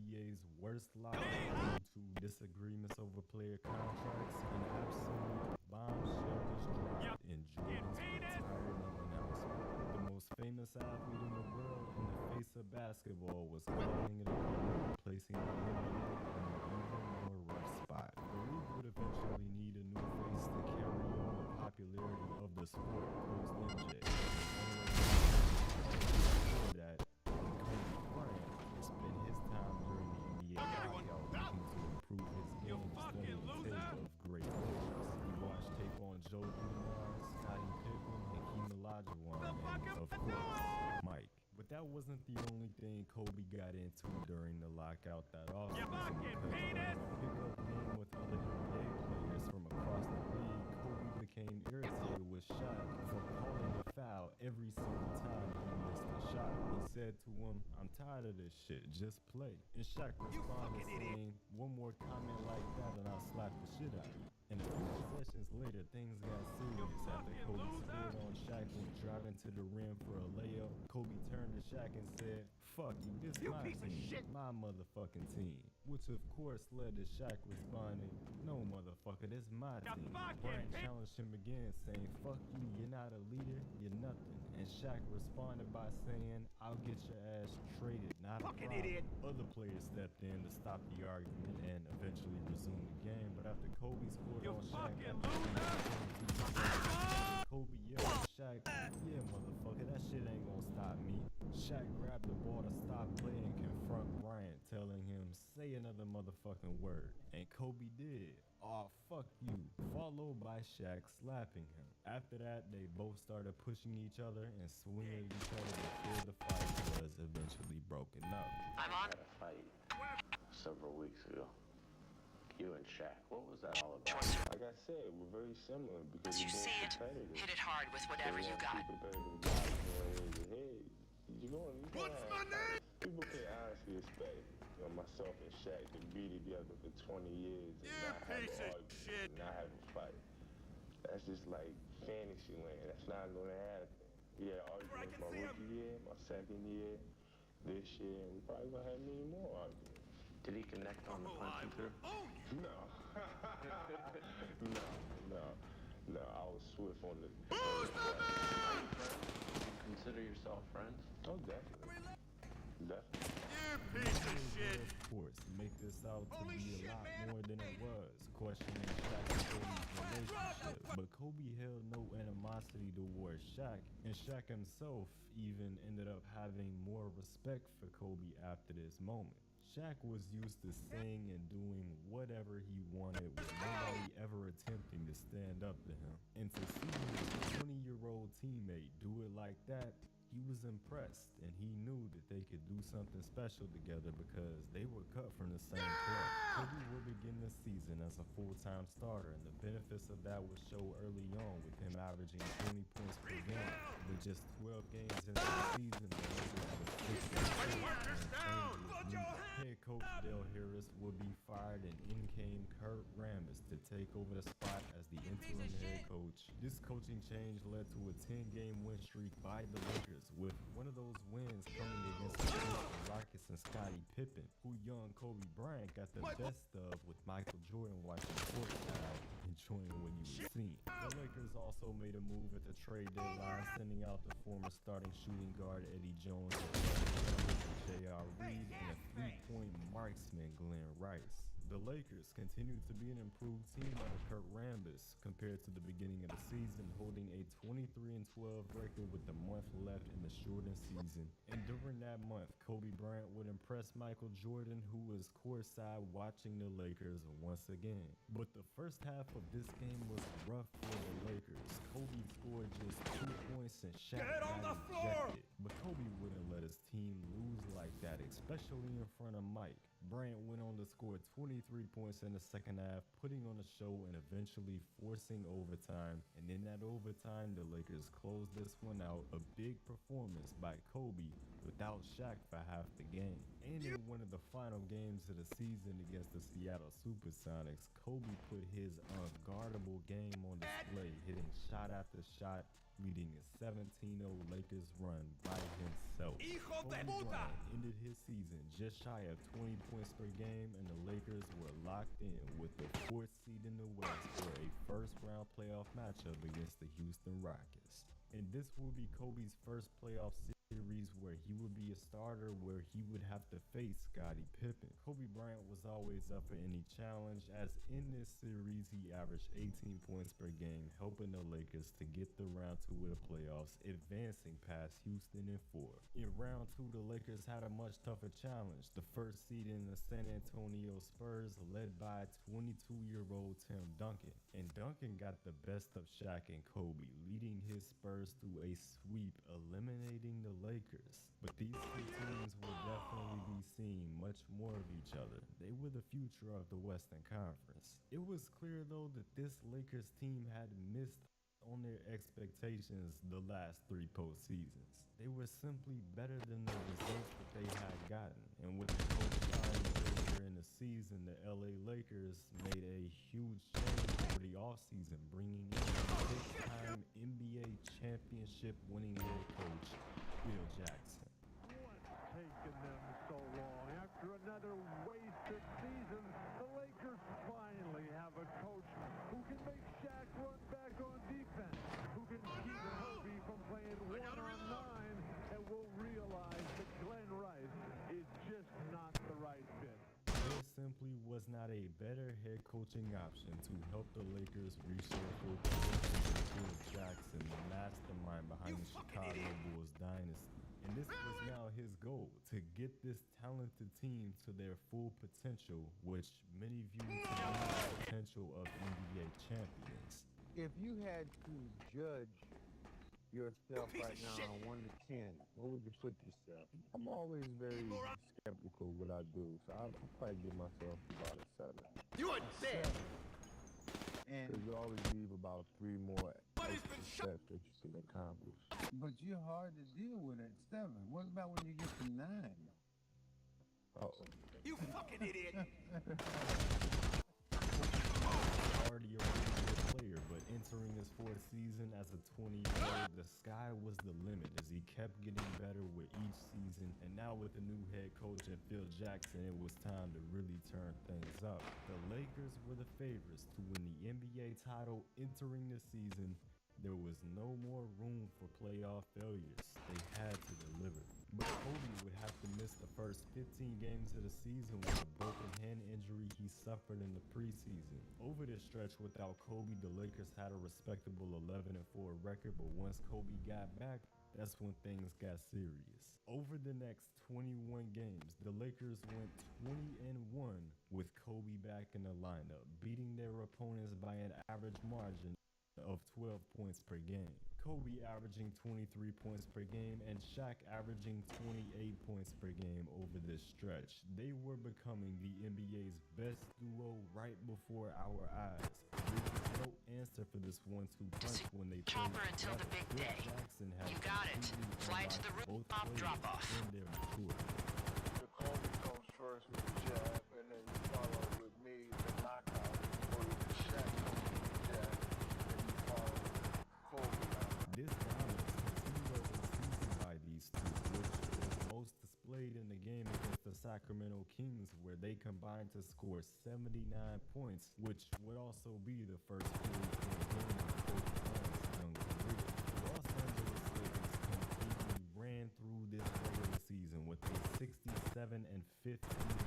NBA's worst lockout due to disagreements over player contracts, and absolute bombshell was dropped in Jordan's retirement announcement. The most famous athlete in the world in the face of basketball was calling it a career, placing the NBA in an even more rough spot. The league would eventually need a new face to carry on the popularity of the sport post MJ. That Kobe Bryant spent his time during the NBA lockout looking to improve his game, studying tape of great players. He watched tape on Joe Dumars, Scottie Pippen, Hakeem Olajuwon, and of course, Mike. But that wasn't the only thing Kobe got into during the lockout that offseason, because during a pickup game with other NBA players from across the league, Kobe became irritated with Shaq for calling a foul every single time he missed a shot. He said to him, "I'm tired of this shit, just play." And Shaq responded saying, "One more comment like that and I'll slap the shit out of you." And a few possessions later, things got serious after Kobe scored on Shaq when driving to the rim for a layup. Kobe turned to Shaq and said, "Fuck you, this my team, my motherfucking team." Which of course led to Shaq responding, "No motherfucker, this my team." Bryant challenged him again, saying, "Fuck you, you're not a leader, you're nothing." And Shaq responded by saying, "I'll get your ass traded, not a problem." Idiot. Other players stepped in to stop the argument and eventually resumed the game, but after Kobe scored on Shaq, Kobe yelled at Shaq, "Yeah, motherfucker, that shit ain't gonna stop me." Shaq grabbed the ball to stop play and confront Bryant, telling him, say another motherfucking word. And Kobe did. Aw, fuck you. Followed by Shaq slapping him. After that, they both started pushing each other and swinging at each other before the fight was eventually broken up. I had a fight several weeks ago. You and Shaq, what was that all about? Like I said, we're very similar because As you we're see both it, competitive. hit it hard with whatever you got. Competitive guys going head to head. What's my name? People can honestly expect myself and Shaq to be together for 20 years and not have an argument, and not have a fight. That's just like fantasy land. That's not gonna happen. We had arguments my rookie year, my second year, this year, and we probably gonna have many more arguments. Did he connect on the punching through? No. No. I was swift on the. Consider yourself friends? Oh, definitely. You piece of shit! Of course, make this out to be a lot more than it was, questioning Shaq and Kobe's relationship. But Kobe held no animosity towards Shaq, and Shaq himself even ended up having more respect for Kobe after this moment. Shaq was used to saying and doing whatever he wanted with nobody ever attempting to stand up to him. And to see his 20-year-old teammate do it like that, he was impressed, and he knew that they could do something special together because they were cut from the same club. Kobe would begin the season as a full-time starter, and the benefits of that would show early on with him averaging 20 points per game. But just 12 games into the season, the Lakers had a 6-1 head coach Dale Harris would be fired, and in came Kurt Rambis to take over the spot as the interim head coach. This coaching change led to a 10-game win streak by the Lakers, with one of those wins coming against the Houston Rockets and Scottie Pippen, who young Kobe Bryant got the best of with Michael Jordan watching courtside, enjoying what he was seeing. The Lakers also made a move at the trade deadline, sending out the former starting shooting guard Eddie Jones, JRB, and a three-point marksman Glenn Rice. The Lakers continued to be an improved team under Kurt Rambis compared to the beginning of the season, holding a 23-12 record with a month left in the shortened season. And during that month, Kobe Bryant would impress Michael Jordan, who was courtside watching the Lakers once again. But the first half of this game was rough for the Lakers. Kobe scored just 2 points and Shaq got ejected. But Kobe wouldn't let his team lose like that, especially in front of Mike. Bryant went on to score 23 points in the second half, putting on a show and eventually forcing overtime. And in that overtime, the Lakers closed this one out. A big performance by Kobe without Shaq for half the game. And in one of the final games of the season against the Seattle Supersonics, Kobe put his unguardable game on display, hitting shot after shot, leading a 17-0 Lakers run by himself. Kobe Bryant ended his season just shy of 20 points per game, and the Lakers were locked in with the 4th seed in the West for a first-round playoff matchup against the Houston Rockets. And this will be Kobe's first playoff series where he would be a starter, where he would have to face Scottie Pippen. Kobe Bryant was always up for any challenge, as in this series he averaged 18 points per game, helping the Lakers to get the round 2 of the playoffs, advancing past Houston in 4. In round 2, the Lakers had a much tougher challenge. The first seed in the San Antonio Spurs, led by 22-year-old Tim Duncan. And Duncan got the best of Shaq and Kobe, leading his Spurs to a sweep, eliminating the Lakers. But these two teams will definitely be seeing much more of each other. They were the future of the Western Conference. It was clear though that this Lakers team had missed on their expectations the last 3 postseasons. They were simply better than the results that they had gotten. And with the coach signed earlier in the season, the LA Lakers made a huge change for the offseason, bringing in a big-time NBA championship winning head coach, Phil Jackson. What's taken them so long? After another wasted season, the Lakers finally have a coach who can make Shaq run back on defense, who can keep Kobe from playing 1-on-9, and will realize that Glenn Rice is just not the right fit. There simply was not a better head coaching option to help the Lakers reach their full potential than Phil Jackson, the mastermind behind the Chicago Bulls dynasty. And this was now his goal, to get this talented team to their full potential, which many view to be the potential of NBA champions. If you had to judge yourself right now on 1 to 10, what would you put yourself? I'm always very skeptical of what I do, so I'll probably give myself about a 7. You are dead. Because you always leave about 3 more extra steps that you can accomplish. But you're hard to deal with at 7. What about when you get to 9? Uh-oh. You fucking idiot. Already a really good player, but entering his 4th season as a 20-year-old, the sky was the limit as he kept getting better with each season. And now with the new head coach and Phil Jackson, it was time to really turn things up. The Lakers were the favorites to win the NBA title entering the season. There was no more room for playoff failures. They had to deliver. But Kobe would have to miss the first 15 games of the season with a broken hand injury he suffered in the preseason. Over this stretch without Kobe, the Lakers had a respectable 11-4 record, but once Kobe got back, that's when things got serious. Over the next 21 games, the Lakers went 20-1 with Kobe back in the lineup, beating their opponents by an average margin of 12 points per game. Kobe averaging 23 points per game and Shaq averaging 28 points per game over this stretch. They were becoming the NBA's best duo right before our eyes. There was no answer for this 1-2 punch when they played until the big day. Jackson had You got it. Fly to the rooftop, drop off. Their maturity. The Kobe comes first with the jab, and then you follow with me, the knockout, or the Shaq comes with the jab, and you follow Kobe. This dominance continued over the season by these two, which was most displayed in the game against the Sacramento Kings, where they combined to score 79 points, which would also be the first 40-point game in Kobe Bryant's young career. The Los Angeles Lakers completely ran through this regular season with a 67-15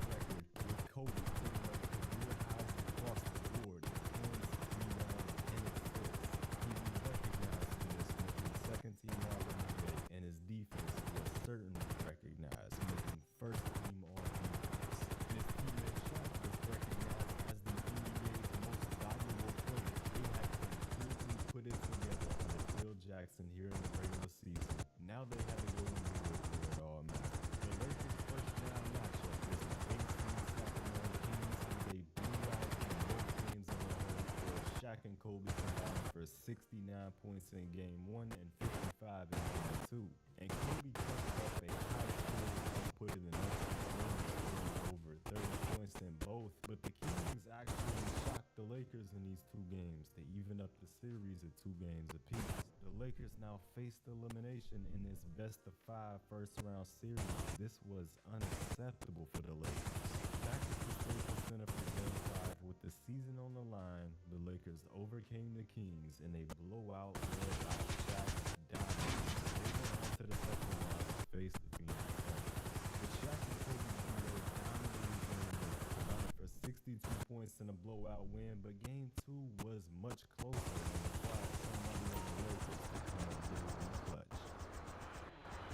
record, with Kobe putting up career highs across the board in points, rebounds, and assists. He was recognized for this with his second-team All-NBA, and his defense was certainly recognized, making first-team All-Defense. His teammate Shaq was recognized as the NBA's most valuable player. They had completely put it together under Phil Jackson here in the regular season. Now they had to go and do it where it all mattered. The Lakers' first-round matchup was the 18th Sacramento Kings, and they blew out in both games on the home court. Shaq and Kobe combined for 69 points in Game 1 and 55 in Game 2. And Kobe kept up a high scoring output in the next two games, scoring over 30 points in both. But the Kings actually shocked the Lakers in these 2 games. They evened up the series at 2 games apiece. The Lakers now faced elimination in this best-of-5 first-round series. This was unacceptable for the Lakers. Back at the Staples Center for Game 5 with the season on the line, the Lakers overcame the Kings in a blowout led by Shaq's dominance. They went on to the second round to face the Phoenix Suns. The Shaq and Kobe duo dominated Game 1, combined for 62 points in a blowout win, but Game 2 was much closer and required somebody on the Lakers to come up big in the clutch.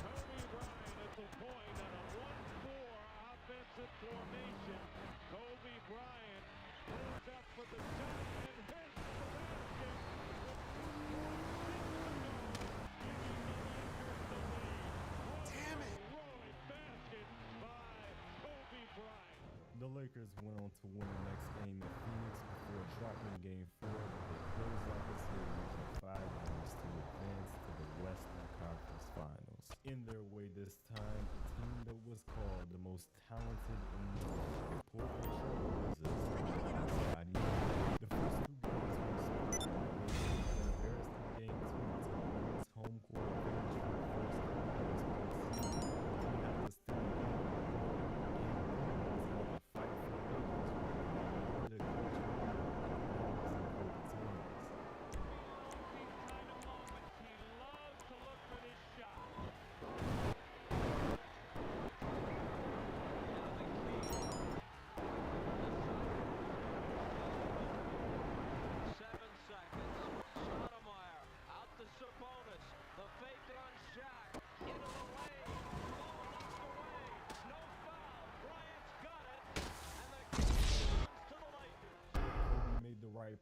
Kobe Bryant at the point on a 1-4 offensive formation. Kobe Bryant moves up for the shot and hits the basket. Damn it! Rolling basket by Kobe Bryant. The Lakers went on to win the next game in Phoenix before dropping Game 4, but they closed out the series in 5 games to advance to the Western Conference Finals. In their way this time, a team that was called the most talented in the world, the Portland Trail Blazers. The first 2 games were split, and the Lakers then embarrassed in Game 2 to win its home court advantage for the first time in its postseason. The team had to stay in Game 1 was another fight for the Lakers, where the coach won the Kobe's hands. Kind of moments. He loves to look for this shot. The key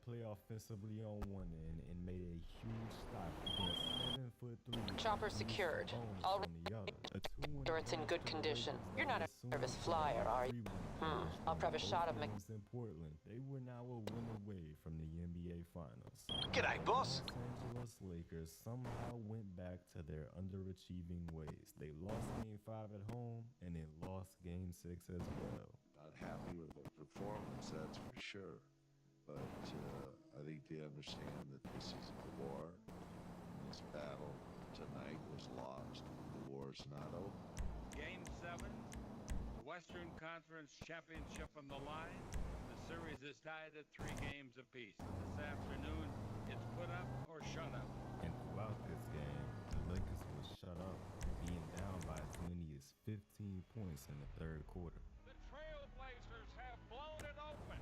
play offensively on one end and made a huge stop against 7'3" Chopper secured. on the other. A 2-1 Sure it's in good condition. You're not a nervous flyer, are you? I'll prep a shot of in Portland. They were now a win away from the NBA Finals. G'day, boss. Los Angeles Lakers somehow went back to their underachieving ways. They lost Game 5 at home, and they lost Game 6 as well. Not happy with the performance, that's for sure. But I think they understand that this is a war. This battle tonight was lost. The war's not over. Game 7, the Western Conference Championship on the line. The series is tied at 3 games apiece. This afternoon, it's put up or shut up. And throughout this game, the Lakers was shut up, being down by as many as 15 points in the third quarter. The Trailblazers have blown it open.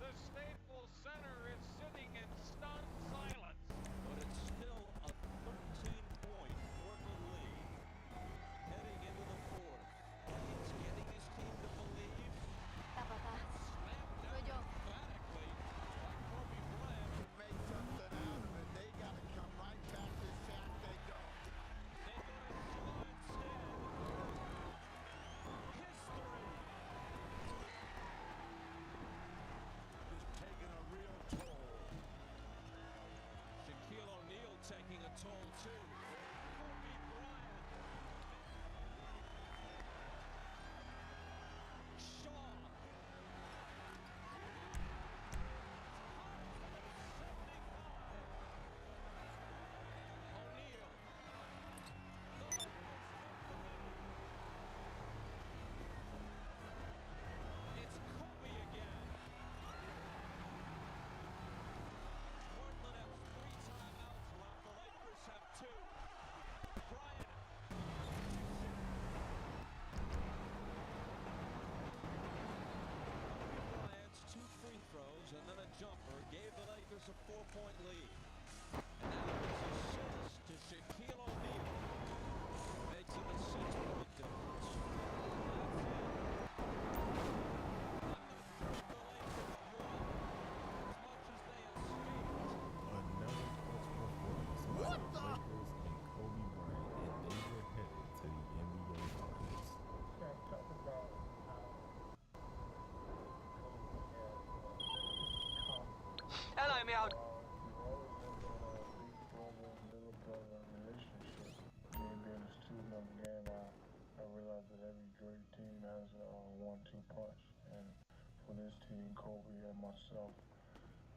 The Staples Center is sitting in stunned silence. But it's still a 13-point Portland lead. Heading into the fourth. And he's getting his team to believe. Slammed down emphatically by Kobe Bryant. Make something out of it. They got to come right back to Shaq. They don't. They go to instead. History. Is taking a real toll. Shaquille O'Neal taking a toll too. Kobe Bryant. Shaw. O'Neal. It's Kobe again. Portland has 3 timeouts left. The Lakers have 2. Bryant. Bryant's 2 free throws and then a jumper gave the Lakers a 4-point lead. And now his assist to Shaquille O'Neal makes it a 6-point difference. What the? Lakers and Kobe Bryant, and they were headed to the NBA Finals. Hello, me old. I realized that every great team has a 1-2 punch, and for this team, Kobe and myself,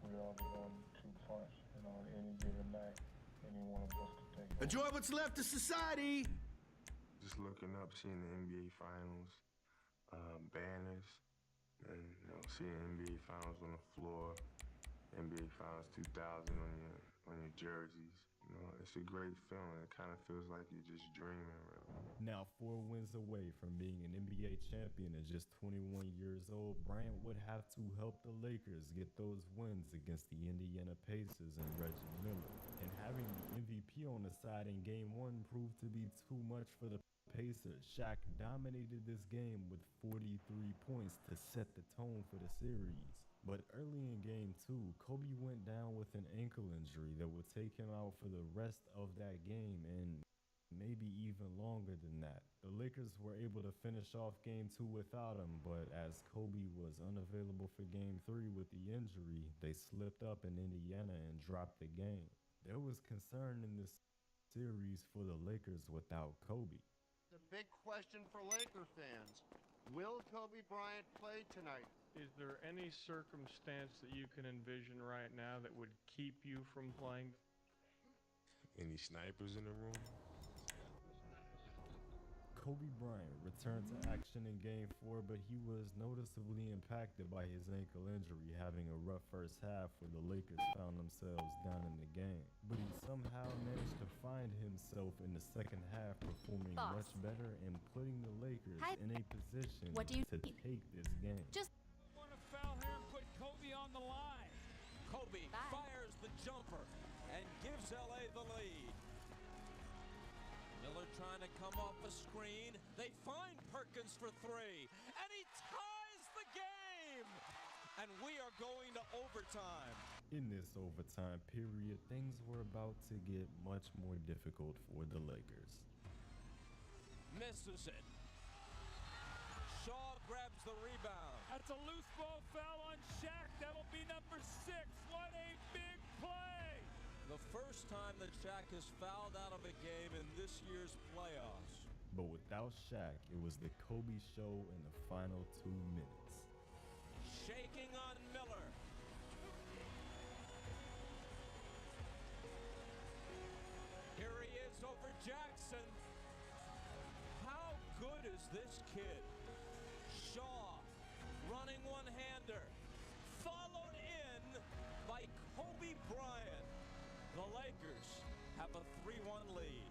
we are the 1-2 punch. And on any given night, any one of us could take it. Enjoy what's left of society. Just looking up, seeing the NBA Finals banners, and seeing NBA Finals on the floor, NBA Finals 2000 on your jerseys. It's a great feeling. It kind of feels like you're just dreaming, really. Now 4 wins away from being an NBA champion at just 21 years old, Bryant would have to help the Lakers get those wins against the Indiana Pacers and Reggie Miller. And having the MVP on the side in Game 1 proved to be too much for the Pacers. Shaq dominated this game with 43 points to set the tone for the series. But early in Game 2, Kobe went down with an ankle injury that would take him out for the rest of that game and maybe even longer than that. The Lakers were able to finish off Game 2 without him, but as Kobe was unavailable for Game 3 with the injury, they slipped up in Indiana and dropped the game. There was concern in this series for the Lakers without Kobe. The big question for Laker fans, will Kobe Bryant play tonight? Is there any circumstance that you can envision right now that would keep you from playing? Any snipers in the room? Kobe Bryant returned to action in Game 4, but he was noticeably impacted by his ankle injury, having a rough first half where the Lakers found themselves down in the game. But he somehow managed to find himself in the second half, performing much better and putting the Lakers in a position to take this game. Want to foul here and put Kobe on the line. Kobe fires the jumper and gives LA the lead. Miller trying to come off a screen. They find Perkins for 3, and he ties the game. and we are going to overtime. In this overtime period, things were about to get much more difficult for the Lakers. Misses it. Shaw grabs the rebound. That's a loose ball foul on Shaq. That'll be number 6. What a big play. The first time that Shaq is fouled out of a game in this year's playoffs. But without Shaq, it was the Kobe show in the final 2 minutes. Shaking on Miller. Here he is over Jackson. How good is this kid? Shaw running one-hander. Followed in by Kobe Bryant. The Lakers have a 3-1 lead.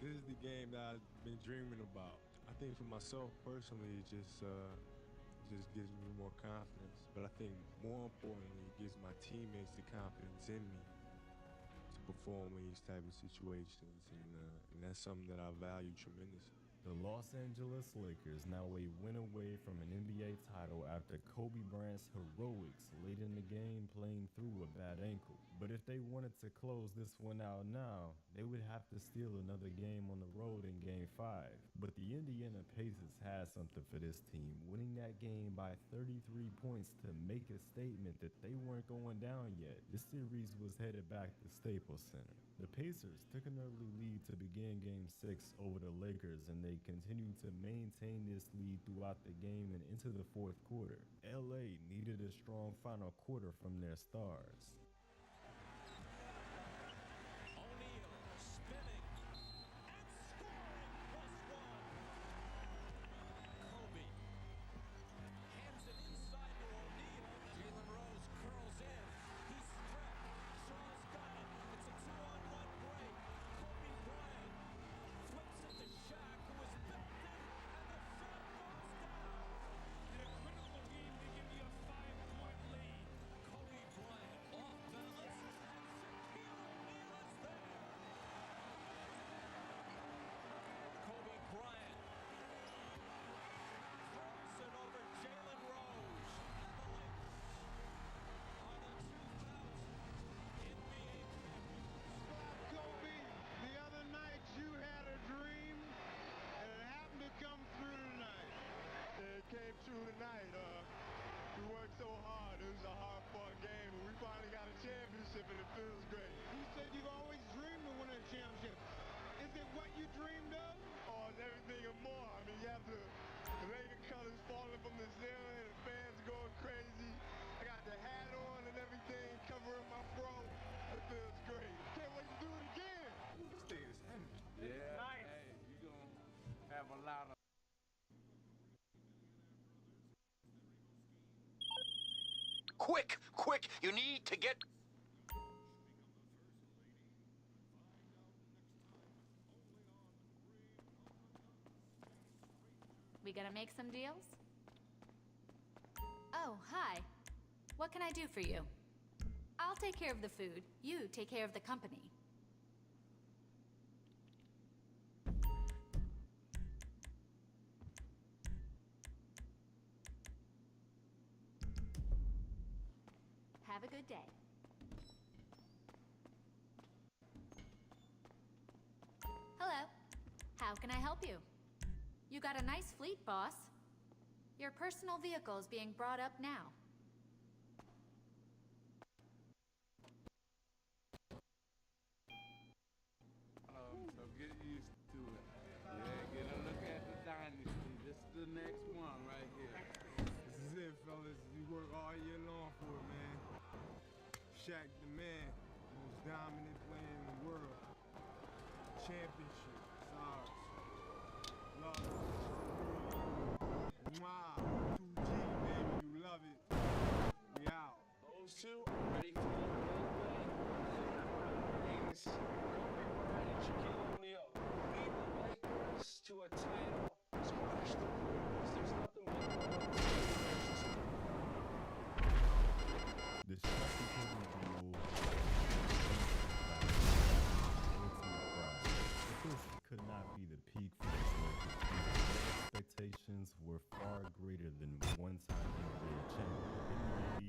This is the game that I've been dreaming about. I think for myself personally, it just gives me more confidence. But I think more importantly, it gives my teammates the confidence in me to perform in these type of situations. And that's something that I value tremendously. The Los Angeles Lakers now a win away from an NBA title after Kobe Bryant's heroics late in the game playing through a bad ankle. But if they wanted to close this one out now, they would have to steal another game on the road in Game 5. But the Indiana Pacers had something for this team, winning that game by 33 points to make a statement that they weren't going down yet. The series was headed back to Staples Center. The Pacers took an early lead to begin Game 6 over the Lakers, and they continued to maintain this lead throughout the game and into the fourth quarter. LA needed a strong final quarter from their stars. Tonight, we worked so hard. It was a hard-fought game, and we finally got a championship, and it feels great. You said you've always dreamed of winning a championship. Is it what you dreamed of? Oh, it's everything and more. I mean, you have the Laker colors falling from the ceiling, and the fans going crazy. I got the hat on and everything, covering my fro. It feels great. Can't wait to do it again. This thing is heavy. Yeah. Nice. Hey, you're going to have a lot of Quick, quick, you need to get... We gonna make some deals? Oh, hi. What can I do for you? I'll take care of the food. You take care of the company. Have a good day. Hello. How can I help you? You got a nice fleet, boss. Your personal vehicle is being brought up now. So get used to it. Yeah, get a look at the dynasty. This is the next one right here. This is it, fellas. We work all year long for it, man. Shaq the man, most dominant player in the world. Championship, it's ours. Love it. Mwah. 2G, baby, you love it. We out. Those two are ready for the rings. Kobe Bryant and Shaquille O'Neal lead the Lakers to a title. Squash the rules. There's nothing more. The Shaq and Kobe duel this could not be the peak for this Lakers team. Their expectations were far greater than one-time NBA champion.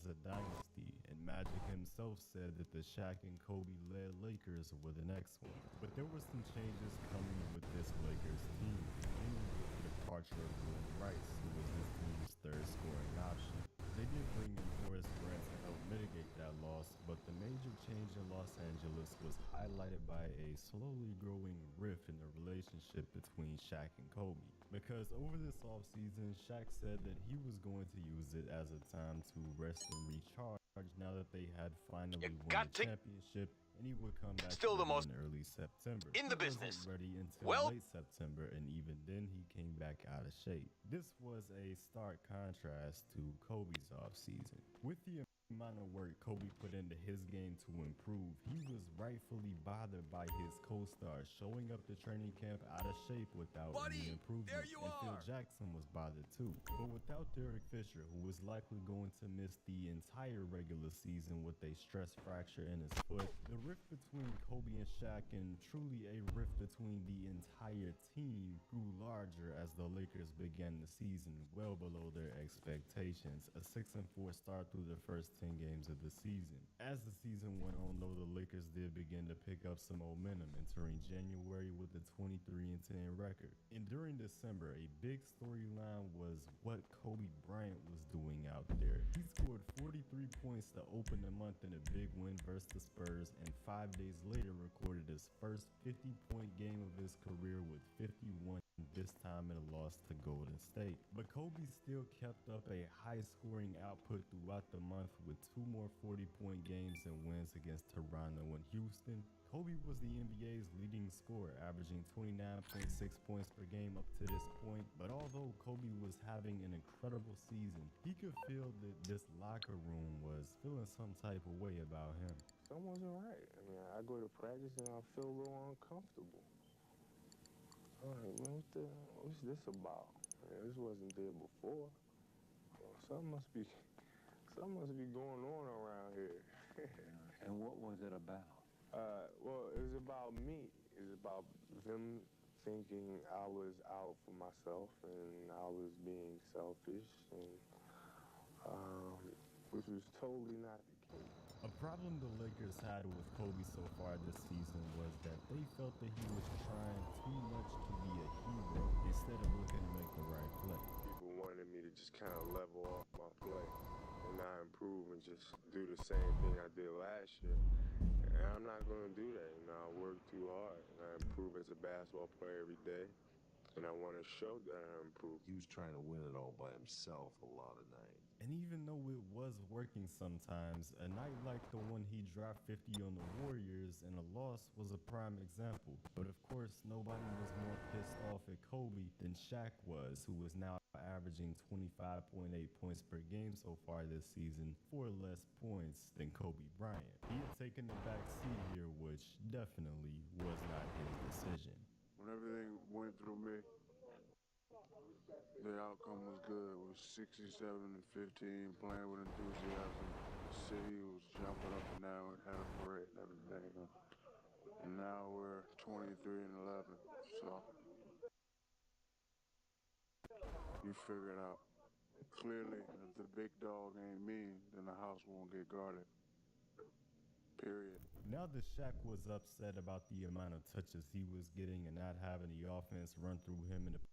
as a dynasty, and Magic himself said that the Shaq and Kobe-led Lakers were the next one. But there were some changes coming with this Lakers team, beginning with the departure of Glenn Rice, who was this team's third scoring option. They did bring in Horace Grant to help mitigate that loss, but the major change in Los Angeles was highlighted by a slowly growing rift in the relationship between Shaq and Kobe. Because over this offseason, Shaq said that he was going to use it as a time to rest and recharge now that they had finally won the championship, and he would come back in early September. In the He business. wasn't ready until late September, and even then he came back out of shape. This was a stark contrast to Kobe's offseason. With the amount of work Kobe put into his game to improve, he was rightfully bothered by his co-stars showing up to training camp out of shape without any improvement. And Phil Jackson was bothered too. But without Derek Fisher, who was likely going to miss the entire regular season with a stress fracture in his foot, the rift between Kobe and Shaq, and truly a rift between the entire team, grew larger as the Lakers began the season well below their expectations. A 6-4 start through the first 10 games of the season. As the season went on, though, the Lakers did begin to pick up some momentum, entering January with a 23-10 record. And during December, a big storyline was what Kobe Bryant was doing out there. He scored 43 points to open the month in a big win versus the Spurs, and 5 days later recorded his first 50-point game of his career with 51, this time in a loss to Golden State. But Kobe still kept up a high-scoring output throughout the month with 2 more 40-point games and wins against Toronto and Houston. Kobe was the NBA's leading scorer, averaging 29.6 points per game up to this point. But although Kobe was having an incredible season, he could feel that this locker room was feeling some type of way about him. Something wasn't right. I mean, I go to practice and I feel a little uncomfortable. I'm like, man, what's this about? Man, this wasn't there before. Well, something must be going on around here. And what was it about? Well, it was about me. It was about them thinking I was out for myself and I was being selfish, and which was totally not the case. A problem the Lakers had with Kobe so far this season was that they felt that he was trying too much to be a hero instead of looking to make the right play. People wanted me to just kind of level off my play and not improve and just do the same thing I did last year. And I'm not going to do that. You know, I work too hard and I improve as a basketball player every day. And I want to show that I improve. He was trying to win it all by himself a lot of nights. And even though it was working sometimes, a night like the one he dropped 50 on the Warriors and a loss was a prime example. But of course, nobody was more pissed off at Kobe than Shaq was, who was now averaging 25.8 points per game so far this season, 4 less points than Kobe Bryant. He had taken the back seat here, which definitely was not his decision. When everything went through me, the outcome was good. It was 67-15, playing with enthusiasm. The city was jumping up and down, had a parade and everything. And now we're 23-11. So you figure it out. Clearly, if the big dog ain't me, then the house won't get guarded. Period. Now that Shaq was upset about the amount of touches he was getting and not having the offense run through him in the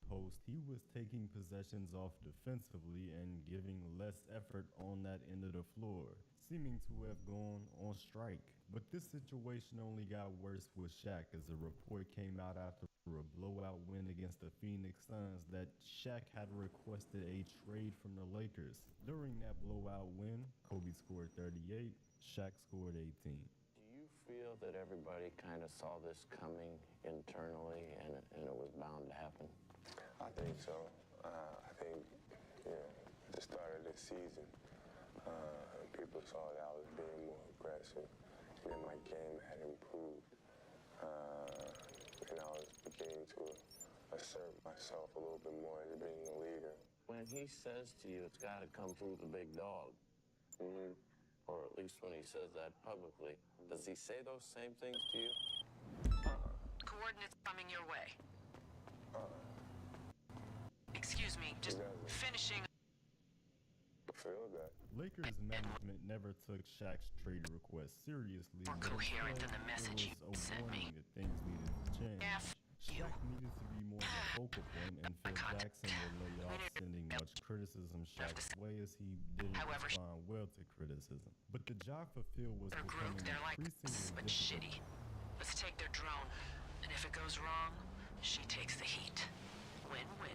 post, he was taking possessions off defensively and giving less effort on that end of the floor, seeming to have gone on strike. But this situation only got worse with Shaq as a report came out after a blowout win against the Phoenix Suns that Shaq had requested a trade from the Lakers. During that blowout win, Kobe scored 38, Shaq scored 18. Do you feel that everybody kind of saw this coming internally and it was bound to happen? I think so. I think, at the start of this season, people saw that I was being more aggressive, and then my game had improved, and I was beginning to assert myself a little bit more as being a leader. When he says to you, it's got to come through the big dog, or at least when he says that publicly, does he say those same things to you? Coordinates coming your way. Excuse me, just finishing. Feel that. Lakers management never took Shaq's trade request seriously, but coherent than the instead message it you was a sent me. warning that things needed to change. Shaq needed to be more of a focal point, and Phil Jackson would lay off sending much criticism Shaq's way as he didn't respond well to criticism. But the job for Phil was becoming increasingly difficult. Shitty. Let's take their drone, and if it goes wrong, she takes the heat. Win-win.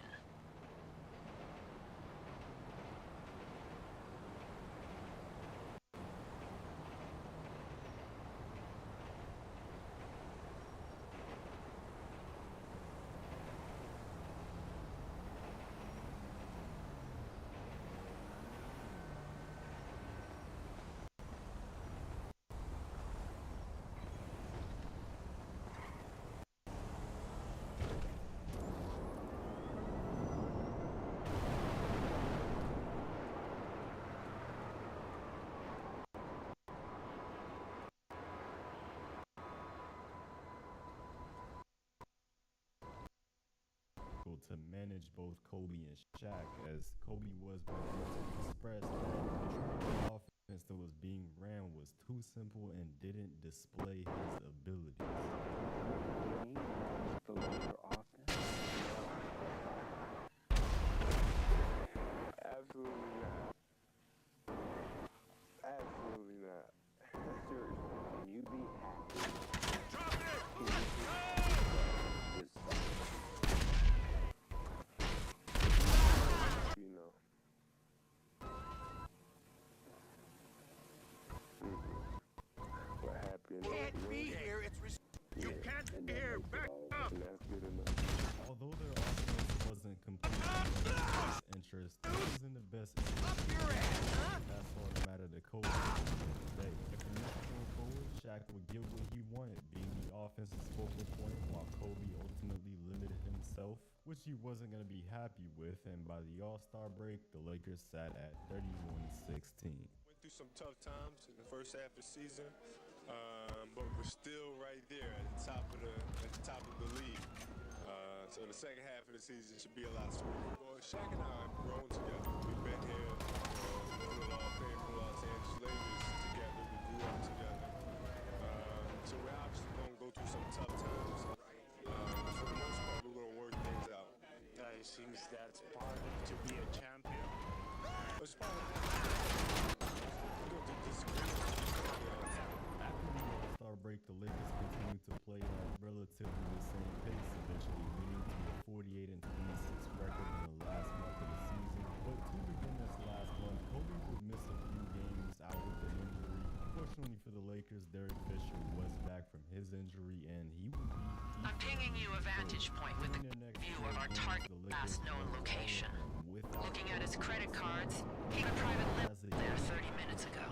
To manage both Kobe and Shaq, as Kobe was beginning to express that the offense that was being ran was too simple and didn't display his abilities. Absolutely not. Absolutely not. Seriously, can you be happy? Drop it! You know. We're happy enough. Can't be here. It's you can't be here. Back up. And that's good enough. Although their offense wasn't completely in his interest, it was in the best interest. That's all that mattered to Kobe today. If the Nets going forward, Shaq would get what he wanted, being the offensive focal point, while Kobe ultimately limited himself, which he wasn't going to be happy with. And by the All-Star break, the Lakers sat at 31-16. Went through some tough times in the first half of the season, but we're still right there at the top of the league. So the second half of the season should be a lot smoother. Well, Shaq and I have grown together. We've been here, one of the Hall of Fame from Los Angeles Lakers together. We grew up together. So we're obviously going to go through some tough times. For the most part, we're going to work things out. I think that's part of to be a champion. It's part of After the All-Star break, the Lakers continued to play at relatively the same pace, eventually leading to a 48-26 record in the last month of the season. But to begin this last month, Kobe would miss a few games out with an injury. Unfortunately for the Lakers, Derek Fisher was back from his injury, and he would be key. I'm pinging you a vantage point with a view of our target last known location. Looking at his credit cards, he had a private limp there 30 minutes ago.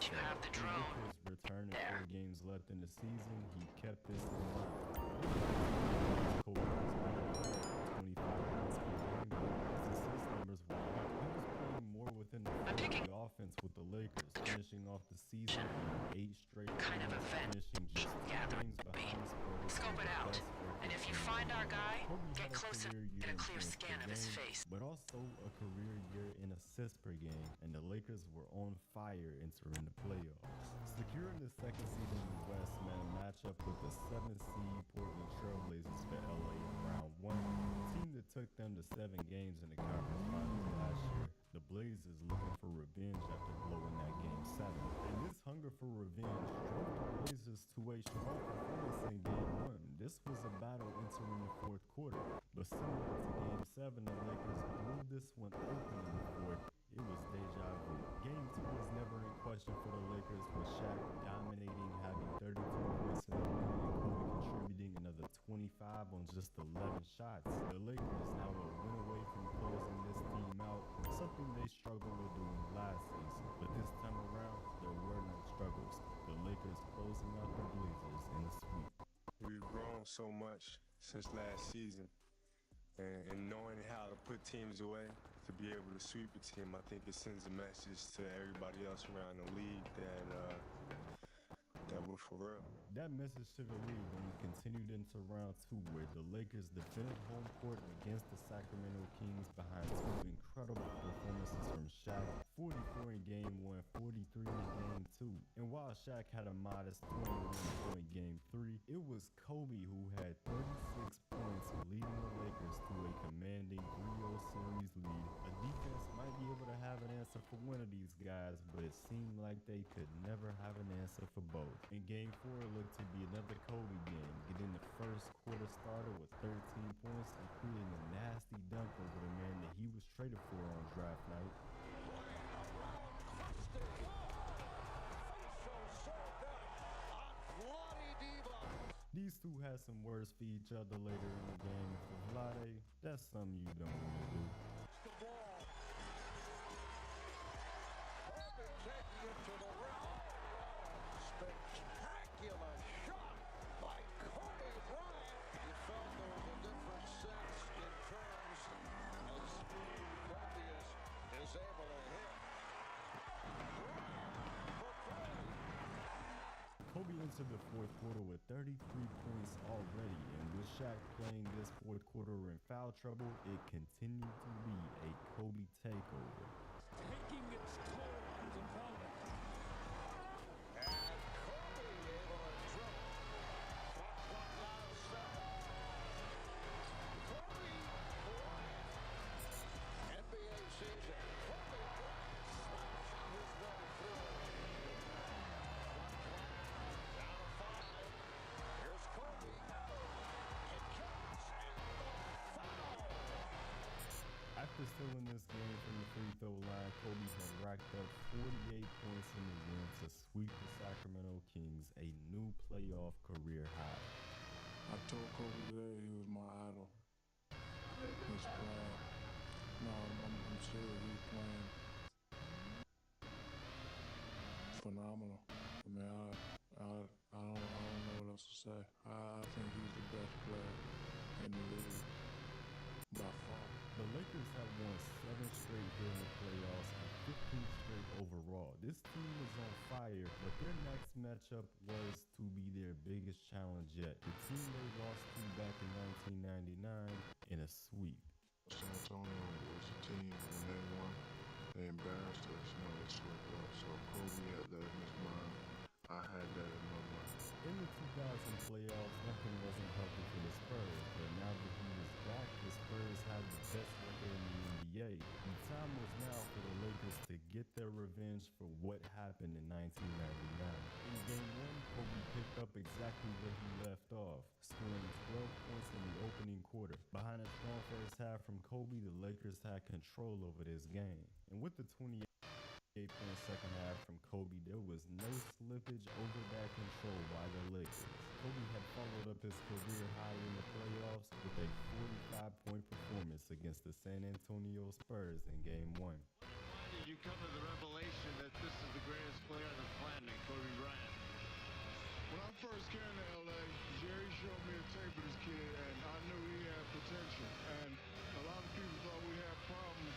You have the drone. Return at 4 games left in the season, he kept this in mind. Kobe was 25 points per game, but his assist numbers were up. He was playing more within the offense with the Lakers, finishing off the season 8 straight kind of event. finishing just 2 games behind Scope it out, and if you find our guy, get close and get a clear scan of his face. But also a career year in assists per game, and the Lakers were on fire entering the playoffs. Securing the second seed in the West meant a matchup with the 7th seed Portland Trailblazers for LA in round 1, a team that took them to 7 games in the conference finals last year. The Blazers looking for revenge after blowing that game 7. And this hunger for revenge drove the Blazers to a strong performance in game 1. This was a battle entering the 4th quarter, but similar to game 7, the Lakers blew this one open in the 4th. It was deja vu. Game 2 was never in question for the Lakers, with Shaq dominating, having 32 points in the win, and Kobe contributing another 25 on just 11 shots. The Lakers now a win away from closing this team out, something they struggled with doing last season. But this time around, there were no struggles. The Lakers closing out the Blazers in a sweep. We've grown so much since last season, and knowing how to put teams away, to be able to sweep a team, I think it sends a message to everybody else around the league that we're for real. That message to the league only continued into round 2, where the Lakers defended home court against the Sacramento Kings behind 2 incredible performances from Shaq, 44 in game 1, 43 in game 2. And while Shaq had a modest 21-point game 3, it was Kobe who had 36 points, leading the Lakers to a commanding 3-0 series lead. A defense might be able to have an answer for one of these guys, but it seemed like they could never have an answer for both. In game 4, it looked to be another Kobe game, getting the first quarter started with 13 points, including a nasty dunk over the man that he was traded for on draft night. These two had some words for each other later in the game. For Vlade, that's something you don't want to do. Spectacular shot by Kobe Bryant. You felt there was a different sense in terms as Kobe is able to hit. Kobe entered the fourth quarter with 33 points already, and with Shaq playing this fourth quarter in foul trouble, it continued to be a Kobe takeover. Taking its toll on his opponent. And Kobe able to dribble. Clock down to 7. Kobe Bryant. NBA season. Kobe Bryant smashing his way through. Down to 5. Here's Kobe. It counts and the foul. After stealing this game from the free throw line, Kobe had racked up 48 points in the win to sweep the Sacramento Kings, a new playoff career high. I told Kobe today he was my idol. He's playing. No, I'm serious. He's playing phenomenal. I mean, I don't know what else to say. I think he's the best player in the league by far. The Lakers have won 7 straight here in the playoffs and 15 straight overall. This team is on fire, but their next matchup was to be their biggest challenge yet. The team they lost to back in 1999 in a sweep. San Antonio was a team when they won. They embarrassed us, they slipped up. So Kobe had that in his mind. I had that in my mind. In the 2000 playoffs, nothing wasn't healthy for the Spurs, but now that he was back, the Spurs have the best record in the NBA. The time was now for the Lakers to get their revenge for what happened in 1999. In Game 1, Kobe picked up exactly where he left off, scoring 12 points in the opening quarter. Behind a strong first half from Kobe, the Lakers had control over this game. And with the 28-point second half from Kobe, there was no slippage over that control by the Lakers. Kobe had followed up his career high in the playoffs with a 45-point performance against the San Antonio Spurs in Game 1. Why did you come to the revelation that this is the greatest player on the planet, Kobe Bryant? When I first came to LA, Jerry showed me a tape of this kid, and I knew he had potential. And a lot of people thought we had problems.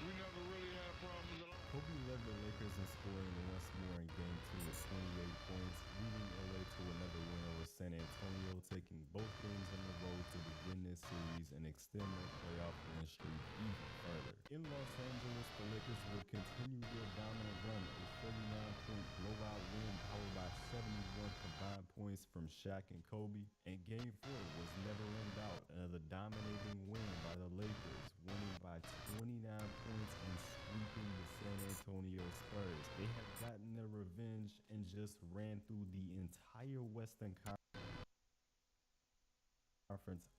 We never really had problems at all. Kobe led the Lakers in scoring once more in Game 2 with 28 points, leading LA to another win over San Antonio, taking both games on the road to begin this series and extend their playoff win streak even further. In Los Angeles, the Lakers would continue their dominant run, a 49-point blowout win powered by 71 combined points from Shaq and Kobe, and Game 4 was never in doubt, another dominating win by the Lakers, winning by 29 points and sweeping the San Antonio Spurs. They had gotten their revenge and just ran through the entire Western Conference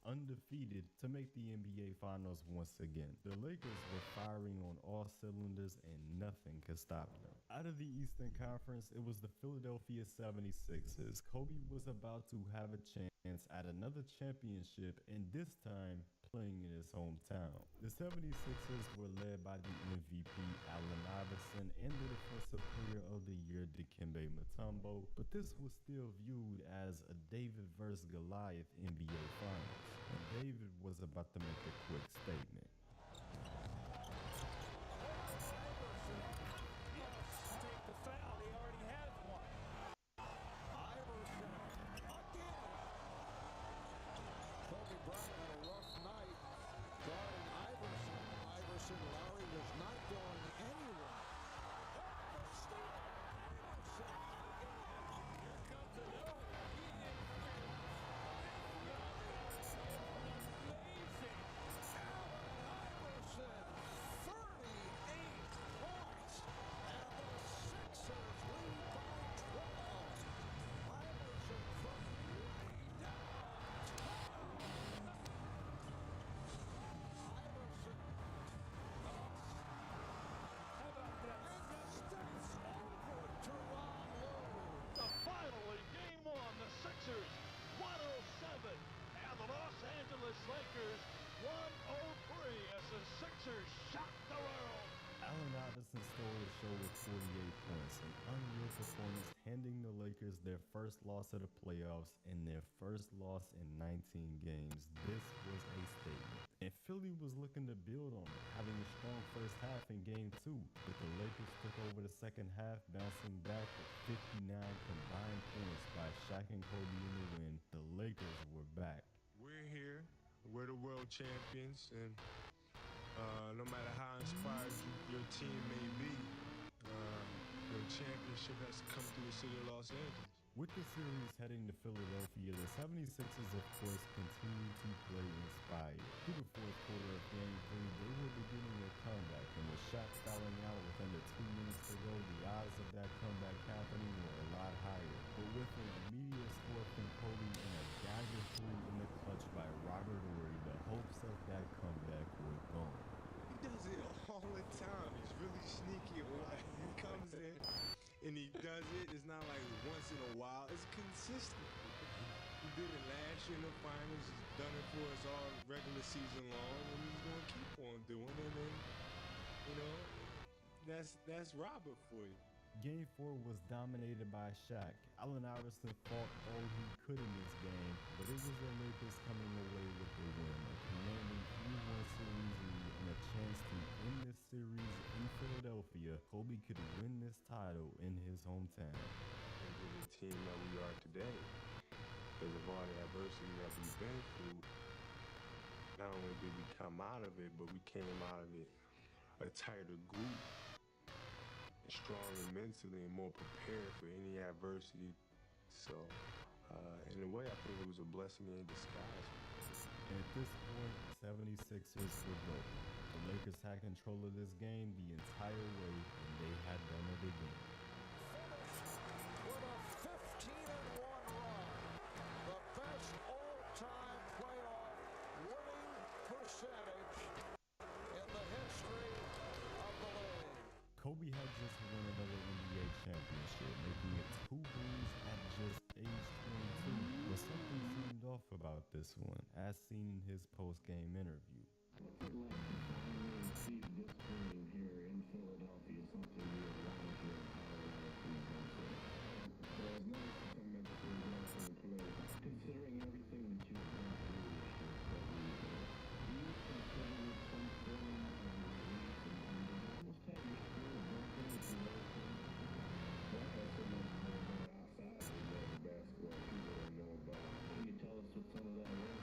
undefeated to make the NBA Finals once again. The Lakers were firing on all cylinders and nothing could stop them. Out of the Eastern Conference, it was the Philadelphia 76ers. Kobe was about to have a chance at another championship, and this time playing in his hometown. The 76ers were led by the MVP Allen Iverson and the Defensive Player of the Year Dikembe Mutombo, but this was still viewed as a David vs. Goliath NBA Finals, and David was about to make a quick statement. Take the foul. He already has one. Iverson again. Kobe Bryant had a rough night guarding Iverson. Larry was not with 48 points, an unreal performance, handing the Lakers their first loss of the playoffs and their first loss in 19 games. This was a statement, and Philly was looking to build on it, having a strong first half in game 2, but the Lakers took over the second half, bouncing back with 59 combined points by Shaq and Kobe in the win. The Lakers were back. We're here. We're the world champions, and no matter how inspired your team may be, your championship has to come through the city of Los Angeles. With the series heading to Philadelphia, the 76ers, of course, continued to play inspired. Through the fourth quarter of Game 3, they were beginning their comeback, and with Shaq fouling out with under 2 minutes to go, the odds of that comeback happening were a lot higher. But with an immediate score from Kobe and a dagger 3 in the clutch by Robert Horry, the hopes of that comeback were gone. He does it all the time. He's really sneaky. He comes in and he does it. It's not like once in a while. It's consistent. He did it last year in the finals. He's done it for us all regular season long, and he's going to keep on doing it. And, you know, that's Robert for you. Game 4 was dominated by Shaq. Allen Iverson fought all he could in this game, but it was the Lakers coming away with the win, a commanding 3-1 series lead and a chance to end this series in Philadelphia. Kobe could win this title in his hometown. We're the team that we are today because of all the adversity that we've been through. Not only did we come out of it, but we came out of it a tighter group, stronger mentally and more prepared for any adversity. So, in a way, I think it was a blessing in disguise. And at this point, 76ers were broken. The Lakers had control of this game the entire way, and they had done it again. With a 15-1 run, the best all-time playoff winning percentage in the history of the league. Kobe had just won another NBA championship, making it 2 rings at just age 22. But something seemed off about this one, as seen in his post-game interview. Considering everything that you've gone through this year, Kobe, do you consider it some form of relief and almost have your spirit broken if you were to? Well, I got so much going on outside of the game of basketball people don't know about. Can you tell us what some of that was?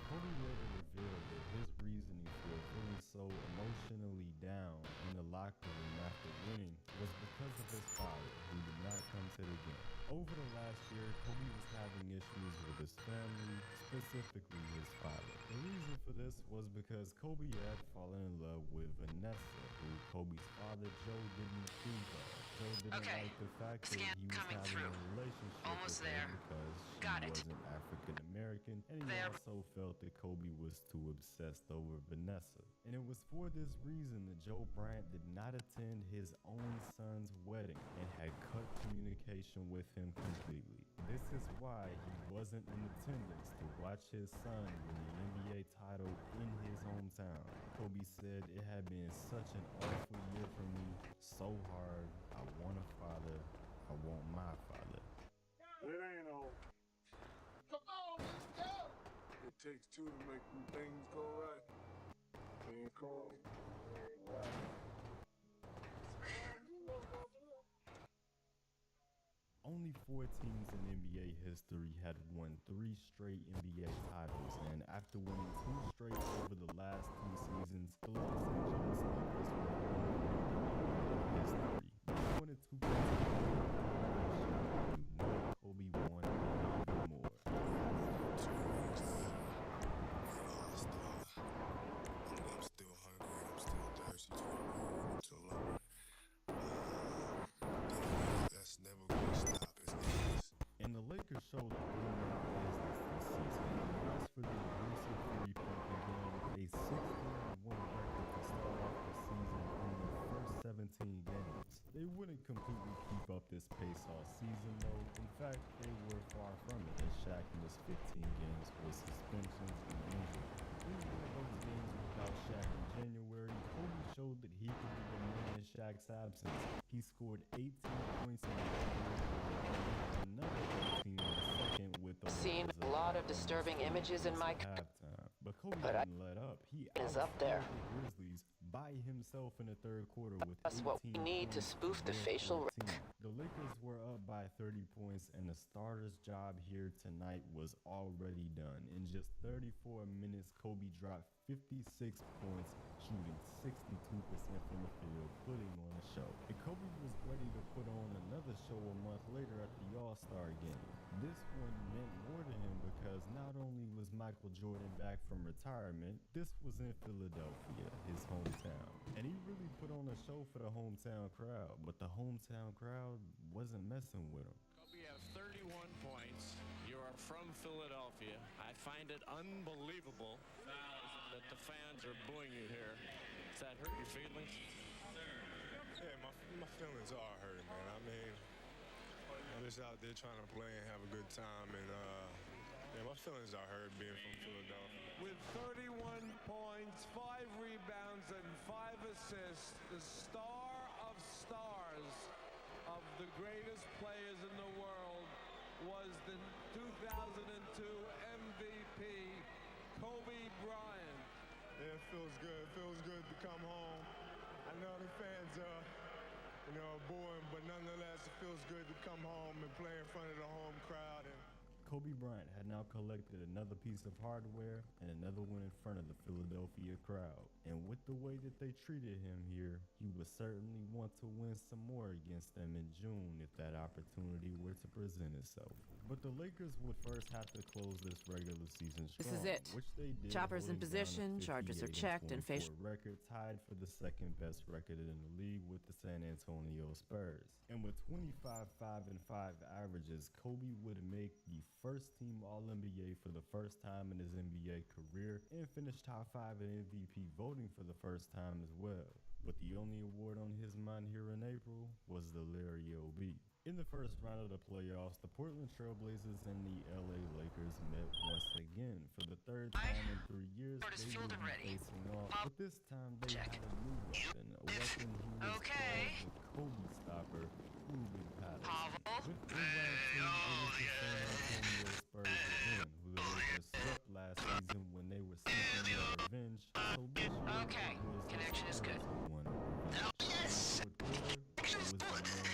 Kobe later revealed that his reasoning for feeling so emotionally down in the locker room after winning was because of his father, who did not come to the game. Over the last year, Kobe was having issues with his family, specifically his father. The reason for this was because Kobe had fallen in love with Vanessa, who Kobe's father, Joe, didn't approve of. Joe didn't like the fact that he was having a relationship with her because she wasn't African American, and he also felt that Kobe was too obsessed over Vanessa. And it was for this reason that Joe Bryant did not attend his own son's wedding and had cut communication with him completely. This is why he wasn't in attendance to watch his son win the NBA title in his hometown. Kobe said, "It had been such an awful year for me, so hard. I want a father. I want my father." It ain't over. Come on, let's go! It takes 2 to make things go right. Being cold. Only 4 teams in NBA history had won 3 straight NBA titles, and after winning 2 straight over the last 2 seasons, the Los Angeles Lakers were one in history. They wanted to continue Kobe wanted even more. I'm still hungry, I'm still thirsty to love. That's never gonna stop. And the Lakers showed that they were not business this season. As for the elusive 3-point game, a 16-1 record to start off the season in the first 17 games. They wouldn't completely keep up this pace all season, though. In fact, they were far from it, as Shaq missed 15 games with suspensions and injuries. In one of those Shaq's absence, he scored 18 points in the third, another 18 in the second with the Seen a lot of disturbing images in my halftime. But Kobe But didn't let up. He is up there. outscored the Grizzlies by himself in the third quarter with That's what we need to points spoof the against facial 14. The Lakers were up by 30 points, and the starter's job here tonight was already done. In just 34 minutes, Kobe dropped 56 points, shooting 62% from the field, putting on a show. And Kobe was ready to put on another show a month later at the All-Star game. This one meant more to him because not only was Michael Jordan back from retirement, this was in Philadelphia, his hometown. And he really put on a show for the hometown crowd, but the hometown crowd wasn't messing with him. You have 31 points. You are from Philadelphia. I find it unbelievable that the fans are booing you here. Does that hurt your feelings? Yeah, my feelings are hurt, man. I mean, I'm just out there trying to play and have a good time, and yeah, my feelings are hurt being from Philadelphia. With 31 points, 5 rebounds, and 5 assists, the star of stars of the greatest players in the world was the 2002 MVP, Kobe Bryant. Yeah, it feels good. It feels good to come home. I know the fans are, booing, but nonetheless, it feels good to come home and play in front of the home crowd. And Kobe Bryant had now collected another piece of hardware and another one in front of the Philadelphia crowd. And with the way that they treated him here, he would certainly want to win some more against them in June if that opportunity were to present itself. But the Lakers would first have to close this regular season strong. This is it. Which they did. Choppers in holding down a position, charges are checked, and 58-24 facial record tied for the second best record in the league with the San Antonio Spurs. And with 25, 5, and 5 averages, Kobe would make the first team All-NBA for the first time in his NBA career and finish top 5 in MVP voting for the first time as well. But the only award on his mind here in April was the Larry O.B. In the first round of the playoffs, the Portland Trail Blazers and the LA Lakers met once again. For the third time in 3 years, they will be facing off. But this time, they had a new weapon, a weapon who was called the Kobe Stopper, Ruben Patterson. With the round two, it was the San Antonio Spurs again, who the Lakers swept last season when they were seeking their revenge. So this year, it was the Spurs who won. Yes! It was the man who always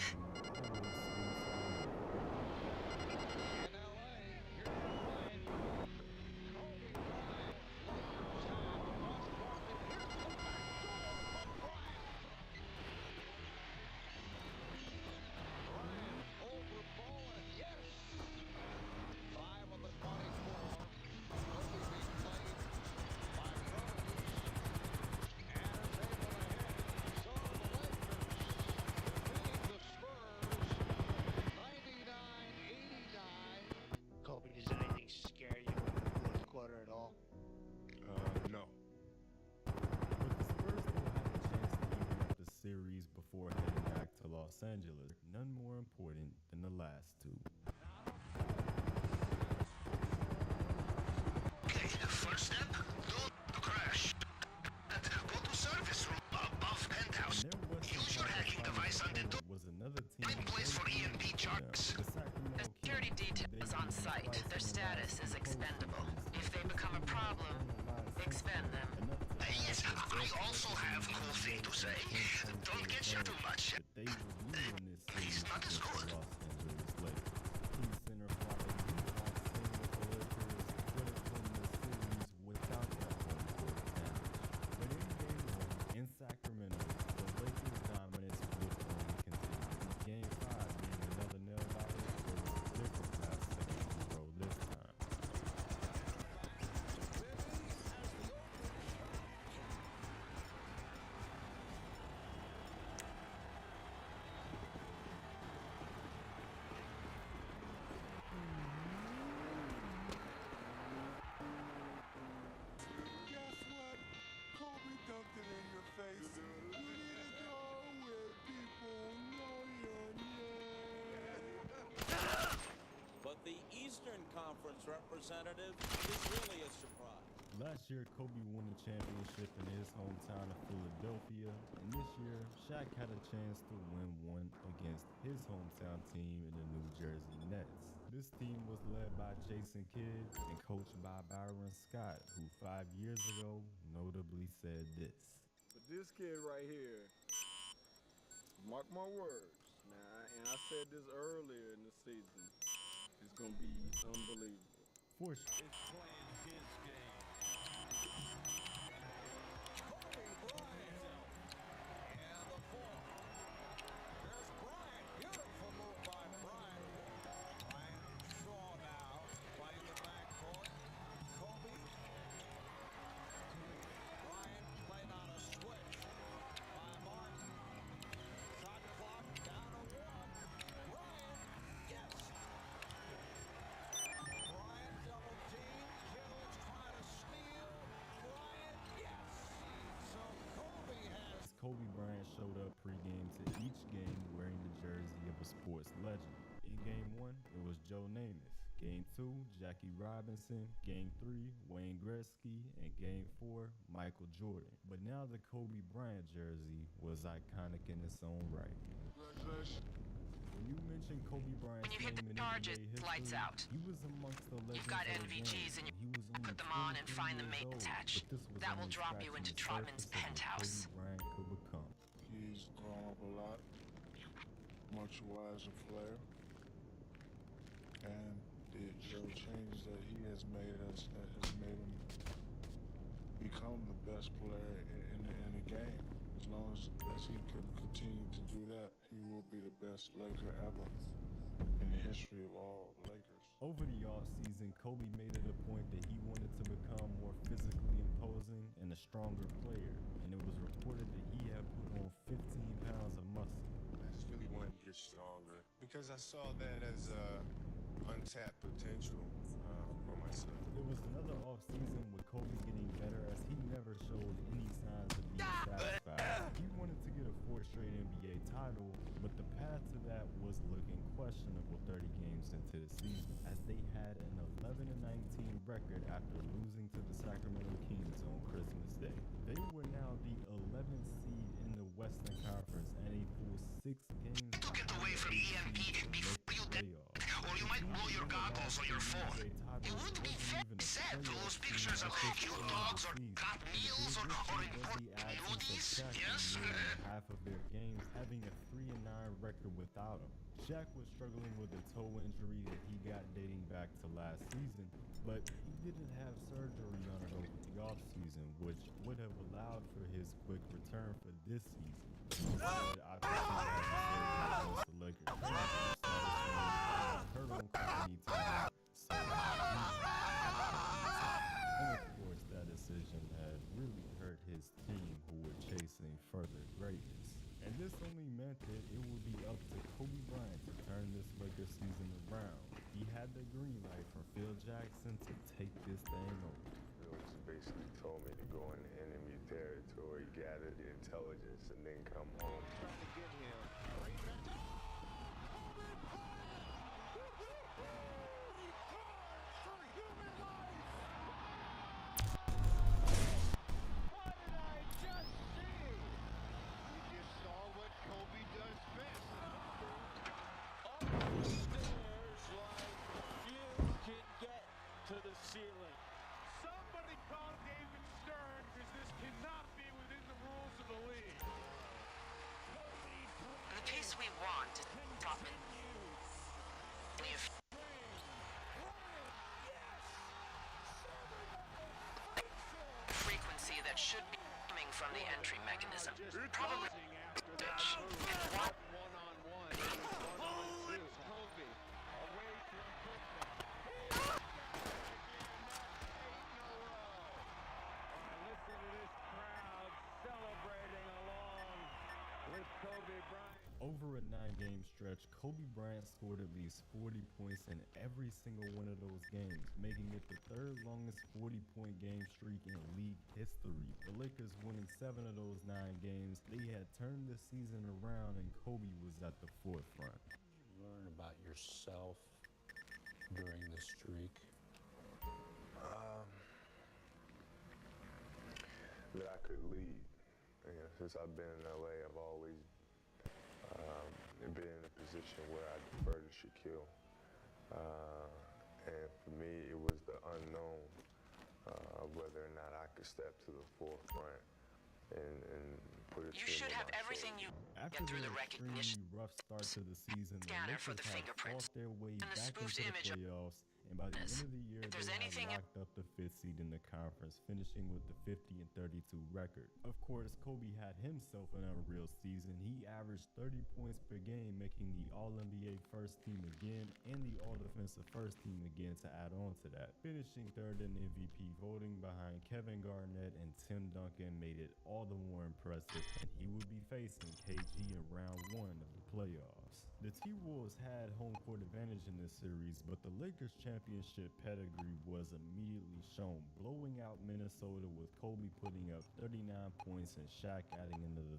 Kobe, does anything scare you in the fourth quarter at all? no. But the Spurs will have a chance to even up the series before heading back to Los Angeles. None more important than the last two. Okay, first step, don't crash. Go to service room above penthouse. Use your hacking device on the door. Was another team in place for EMP charts. The security details on site. Their status is expendable. If they become a problem, expend them. Yes, I also have a cool thing to say. Don't get shot too much. Please, not as good. In Sacramento, the Lakers' dominance would only continue. Game 5 being another nail-biter, but it was a different last second throw this time. Guess what? Kobe dunked it in your face. You need to go where people know your name. But the Eastern Conference representative is really a surprise. Last year, Kobe won the championship in his hometown of Philadelphia, and this year, Shaq had a chance to win one against his hometown team in the New Jersey Nets. This team was led by Jason Kidd and coached by Byron Scott, who 5 years ago notably said this. But this kid right here, mark my words, now, and I said this earlier in the season, it's going to be unbelievable. For Is playing his game. Kobe Bryant. And the four. There's Bryant. Beautiful move by Bryant. Bryant Shaw now playing the backcourt. Kobe. Bryant played on a switch by Martin. Shot clock down to 1. Bryant, yes. Bryant double team. Kills trying to steal. Bryant, yes. So Kobe has. Kobe Bryant showed up pregame to each game wearing the jersey of a sports legend. In Game 1, it was Joe Namath. Game 2, Jackie Robinson. Game 3, Wayne Gretzky. And Game 4, Michael Jordan. But now the Kobe Bryant jersey was iconic in its own right. Congratulations. When you mention Kobe Bryant's When you hit name the in charges, NBA history, lights out. he was amongst the legends You've got of the NVGs game. and He was only put them on and 23 find the years main old, attach. but this was That will only drop you scratching into the Trotman's surface of what penthouse. Kobe Bryant could become. He's grown up a lot, much wiser player, and the changes that he has made us that has made him become the best player in the game. As long as he can continue to do that, he will be the best Laker ever in the history of all Lakers. Over the offseason, Kobe made it a point that he wanted to become more physically imposing and a stronger player, and it was reported that he had put on 15 pounds of muscle. I just really wanted to get stronger because I saw that as untapped potential for myself. It was another offseason with Kobe getting better as he never showed any signs of being satisfied. He wanted to get a 4th straight NBA title, but the path to that was looking questionable 30 games into the season, as they had an 11-19 record after losing to the Sacramento Kings on Christmas Day. They were now the 11th seed in the Western Conference and a full 6 games To get away from EMP before you playoffs. or you might blow your goggles or your phone. It would be very sad to lose pictures of cute dogs or got meals or important nudies, yes? Half of their games having a 3-9 record without him. Shaq was struggling with a toe injury that he got dating back to last season, but he didn't have surgery on it over the offseason, which would have allowed for his quick return for this season. But obviously, as the Lakers hurt on company time. And of course, that decision had really hurt his team, who were chasing further greatness. And this only meant that it would be up to Kobe Bryant to turn this Lakers season around. He had the green light from Phil Jackson to take this thing over. Phil just basically told me to go into enemy territory, gather the intelligence, and then come home. Trying to get him. To the ceiling. Somebody call David Stern because this cannot be within the rules of the league. The pace we want is Trotman. Frequency that should be coming from the entry mechanism. Probably. What? One-on-one. One-on-two. Kobe. Away from Pittman. Listen to this crowd celebrating along with Kobe Bryant. Over a 9-game stretch, Kobe Bryant scored at least 40 points in every single one of those games, making it the 3rd longest 40-point game streak in league history. The Lakers winning 7 of those 9 games. They had turned the season around and Kobe was at the forefront. Learn about yourself during the streak. could lead. And since I've been in LA, I've always been in a position where I defer to Shaquille. And for me, it was the unknown of whether or not I could step to the forefront and put a You team should on have my everything shoulders. you After get through the the recognition extremely rough start to the season, the scanner for Lakers the had fingerprints fought their way and the back spoofed into the image of playoffs, and by the end of the year, If there's they had anything locked up the 5th seed in the conference, finishing with the 50-32 record. Of course, Kobe had himself an unreal season. He averaged 30 points per game, making the All-NBA first team again and the All-Defensive first team again to add on to that. Finishing third in MVP voting behind Kevin Garnett and Tim Duncan made it all the more impressive, and he would be facing KG in round 1 of the playoffs. The T-Wolves had home court advantage in this series, but the Lakers' championship pedigree was immediately shown, blowing out Minnesota with Kobe putting up 39 points and Shaq adding another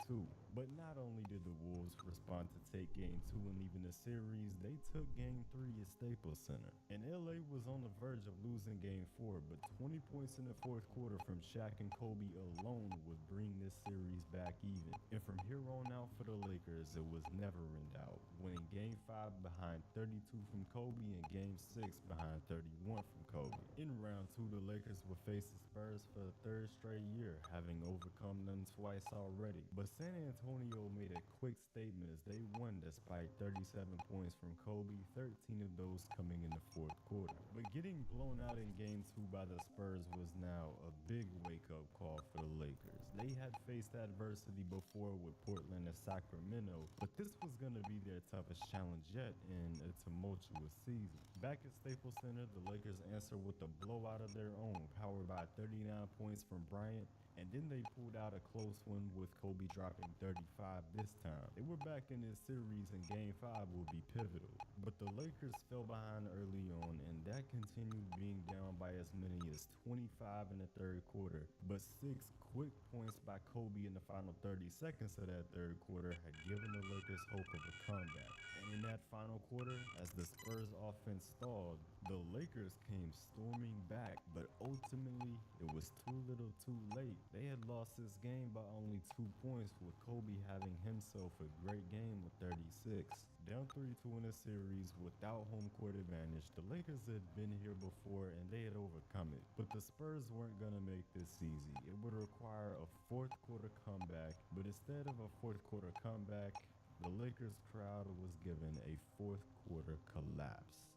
32. But not only did the Wolves respond to take Game 2 and leaving the series, they took Game 3 at Staples Center. And LA was on the verge of losing Game 4, but 20 points in the fourth quarter from Shaq and Kobe alone would bring this series back even. And from here on out for the Lakers, it was never in doubt, winning Game 5 behind 32 from Kobe and Game 6 behind 31 from Kobe. In round 2, the Lakers would face the Spurs for the 3rd straight year, having overcome them twice already. But San Antonio made a quick statement as they won despite 37 points from Kobe, 13 of those coming in the fourth quarter. But getting blown out in Game 2 by the Spurs was now a big wake-up call for the Lakers. They had faced adversity before with Portland and Sacramento, but this was going to be their toughest challenge yet in a tumultuous season. Back at Staples Center, the Lakers answered with a blowout of their own, powered by 39 points from Bryant, and then they pulled out a close one with Kobe dropping 35 this time. They were back in this series, and Game 5 will be pivotal. But the Lakers fell behind early on, and that continued being down by as many as 25 in the third quarter. But 6 quick points by Kobe in the final 30 seconds of that third quarter had given the Lakers hope of a comeback. And in that final quarter, as the Spurs offense stalled, the Lakers came storming back, but ultimately it was too little too late. They had lost this game by only 2 points, with Kobe having himself a great game with 36. Down 3-2 in the series without home court advantage, the Lakers had been here before and they had overcome it. But the Spurs weren't going to make this easy. It would require a fourth quarter comeback, but instead of a fourth quarter comeback, the Lakers crowd was given a fourth quarter collapse.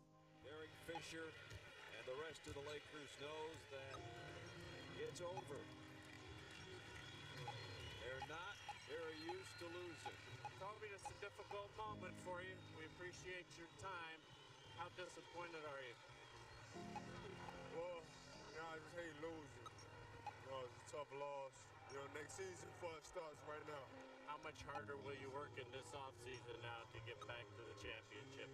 Derek Fisher and the rest of the Lakers knows that it's over. They're not very used to losing. Kobe, it's a difficult moment for you. We appreciate your time. How disappointed are you? Well, I just hate losing. It's a tough loss. Next season for us starts right now. How much harder will you work in this offseason now to get back to the championship?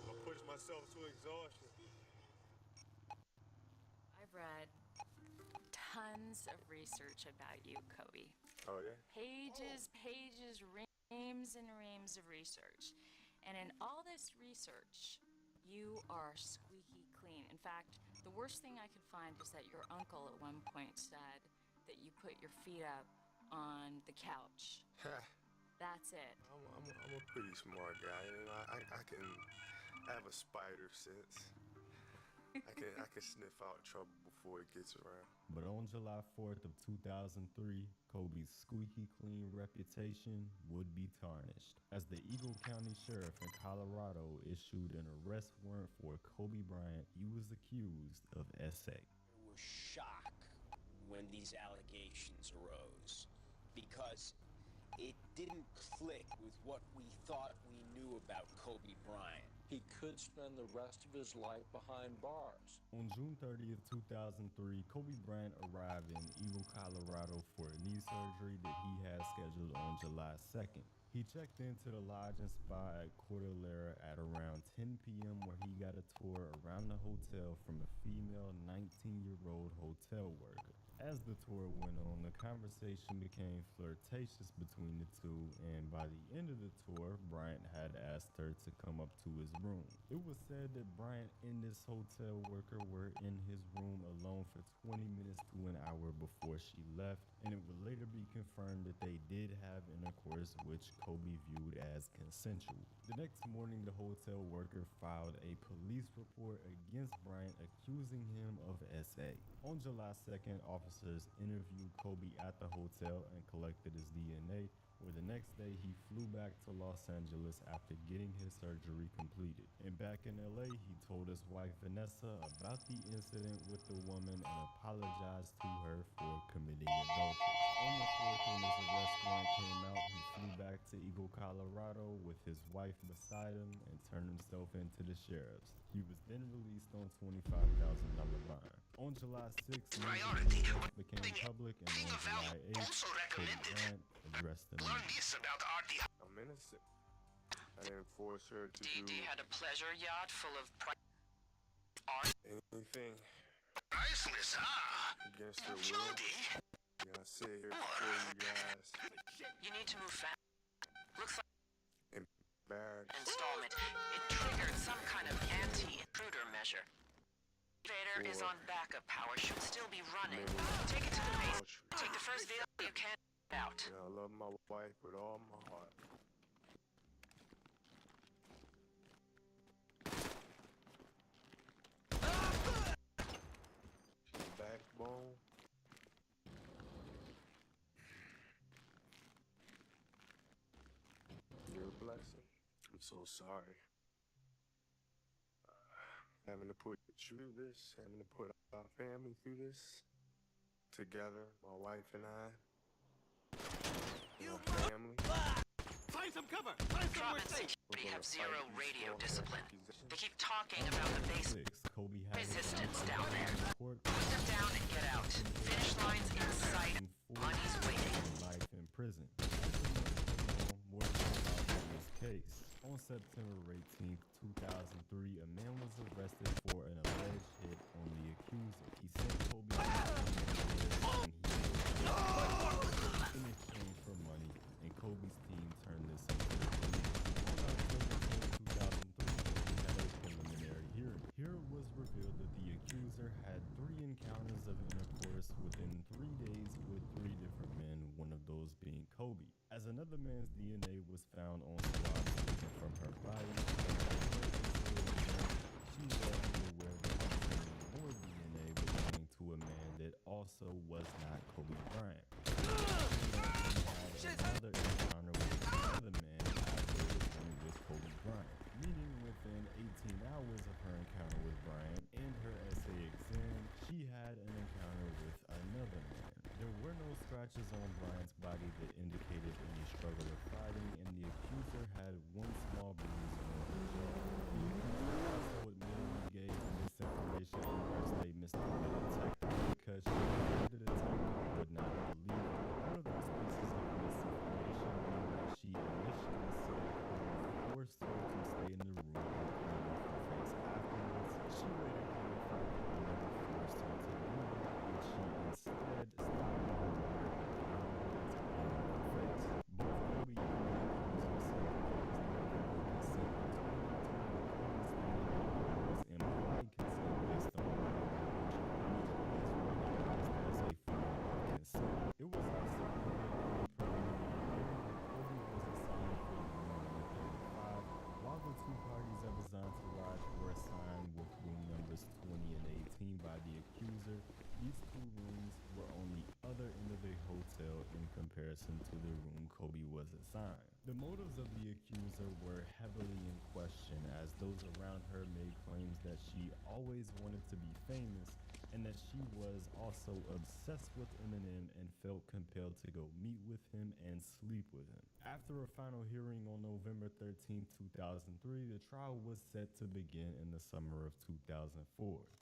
I'll push myself to exhaustion. I've read tons of research about you, Kobe. Oh, yeah? Pages, reams and reams of research. And in all this research, you are squeaky clean. In fact, the worst thing I could find is that your uncle at one point said that you put your feet up on the couch. That's it. I'm a pretty smart guy. I can have a spider sense. I can sniff out trouble before it gets around. But on July 4th of 2003, Kobe's squeaky clean reputation would be tarnished, as the Eagle County Sheriff in Colorado issued an arrest warrant for Kobe Bryant. He was accused of SA. There was shock when these allegations arose, because it didn't click with what we thought we knew about Kobe Bryant. He could spend the rest of his life behind bars. On June 30th, 2003, Kobe Bryant arrived in Eagle, Colorado for a knee surgery that he had scheduled on July 2nd. He checked into the lodge and spa at Cordillera at around 10 p.m. where he got a tour around the hotel from a female 19-year-old hotel worker. As the tour went on, the conversation became flirtatious between the two, and by the end of the tour, Bryant had asked her to come up to his room. It was said that Bryant and this hotel worker were in his room alone for 20 minutes to an hour before she left, and it would later be confirmed that they did have intercourse, which Kobe viewed as consensual. The next morning, the hotel worker filed a police report against Bryant, accusing him of SA. On July 2nd, officers interviewed Kobe at the hotel and collected his DNA, where the next day he flew back to Los Angeles after getting his surgery completed. And back in LA, he told his wife Vanessa about the incident with the woman and apologized to her for committing adultery. On the 4th, when his arrest warrant came out, he flew back to Eagle, Colorado with his wife beside him and turned himself into the sheriffs. He was then released on $25,000 bond. On July 6th, news became public, and on July 8th, Kobe Bryant addressed the media. I'm innocent. I didn't force her to DD do had a pleasure yacht full of art. anything Priceless, huh? against her will. Yeah, I sit here before you guys You need to move fast. Looks like embarrassed. installment. It triggered some kind of anti-intruder measure. Elevator is on backup power. Should still be running. Take it to the base. Take the first vehicle you can out. Yeah, I love my wife with all my heart. Backbone. You're a blessing. I'm so sorry. Having to put you through this, having to put our family through this together, my wife and I. Our family. Find some cover! Find somewhere safe! They have zero radio discipline. They keep talking about the base Kobe had resistance down there. Put them down and get out. Finish lines in sight. Money's waiting. Life in prison. More about this case. On September 18, 2003, a man was arrested for an alleged hit on the accuser. He sent Kobe in exchange for money, and Kobe's team turned this into a police. On October 10, 2003, Kobe had a preliminary hearing. Here it was revealed that the accuser had 3 encounters of intercourse within 3 days with 3 different men, one of those being Kobe. As another man's DNA was found on swabs taken from her body, she was aware that more DNA belonging to a man that also was not Kobe Bryant. She had another encounter with another man after returning with Kobe Bryant, meaning within 18 hours of her encounter with Bryant and her essay exam, she had an encounter with another man. There were no scratches on Bryant's body that indicated any struggle or fighting, and the accuser had 1 small bruise on her jaw. The accuser also admittedly gave misinformation in her statements to the detective because she believed the detective would not believe her. One of those pieces of misinformation being that she initially said Kobe forced her to stay in the room and clean off her face afterwards. She later clarified that the man forced her to leave, and she instead stopped the water and cleaned off her face. Both Kobe and the accuser said that there was never consent between the two, and Kobe's statement was implied consent based on body language, which is recognized as a form of consent. It was also revealed in the preliminary hearing that Kobe was assigned for room number 35, while the 2 parties of his entourage were assigned with room numbers 20 and 18 by the accuser. These 2 rooms were on the other end of the hotel in comparison to the room Kobe was assigned. The motives of the accuser were heavily in question, as those around her made claims that she always wanted to be famous and that she was also obsessed with Eminem and felt compelled to go meet with him and sleep with him. After a final hearing on November 13, 2003, the trial was set to begin in the summer of 2004.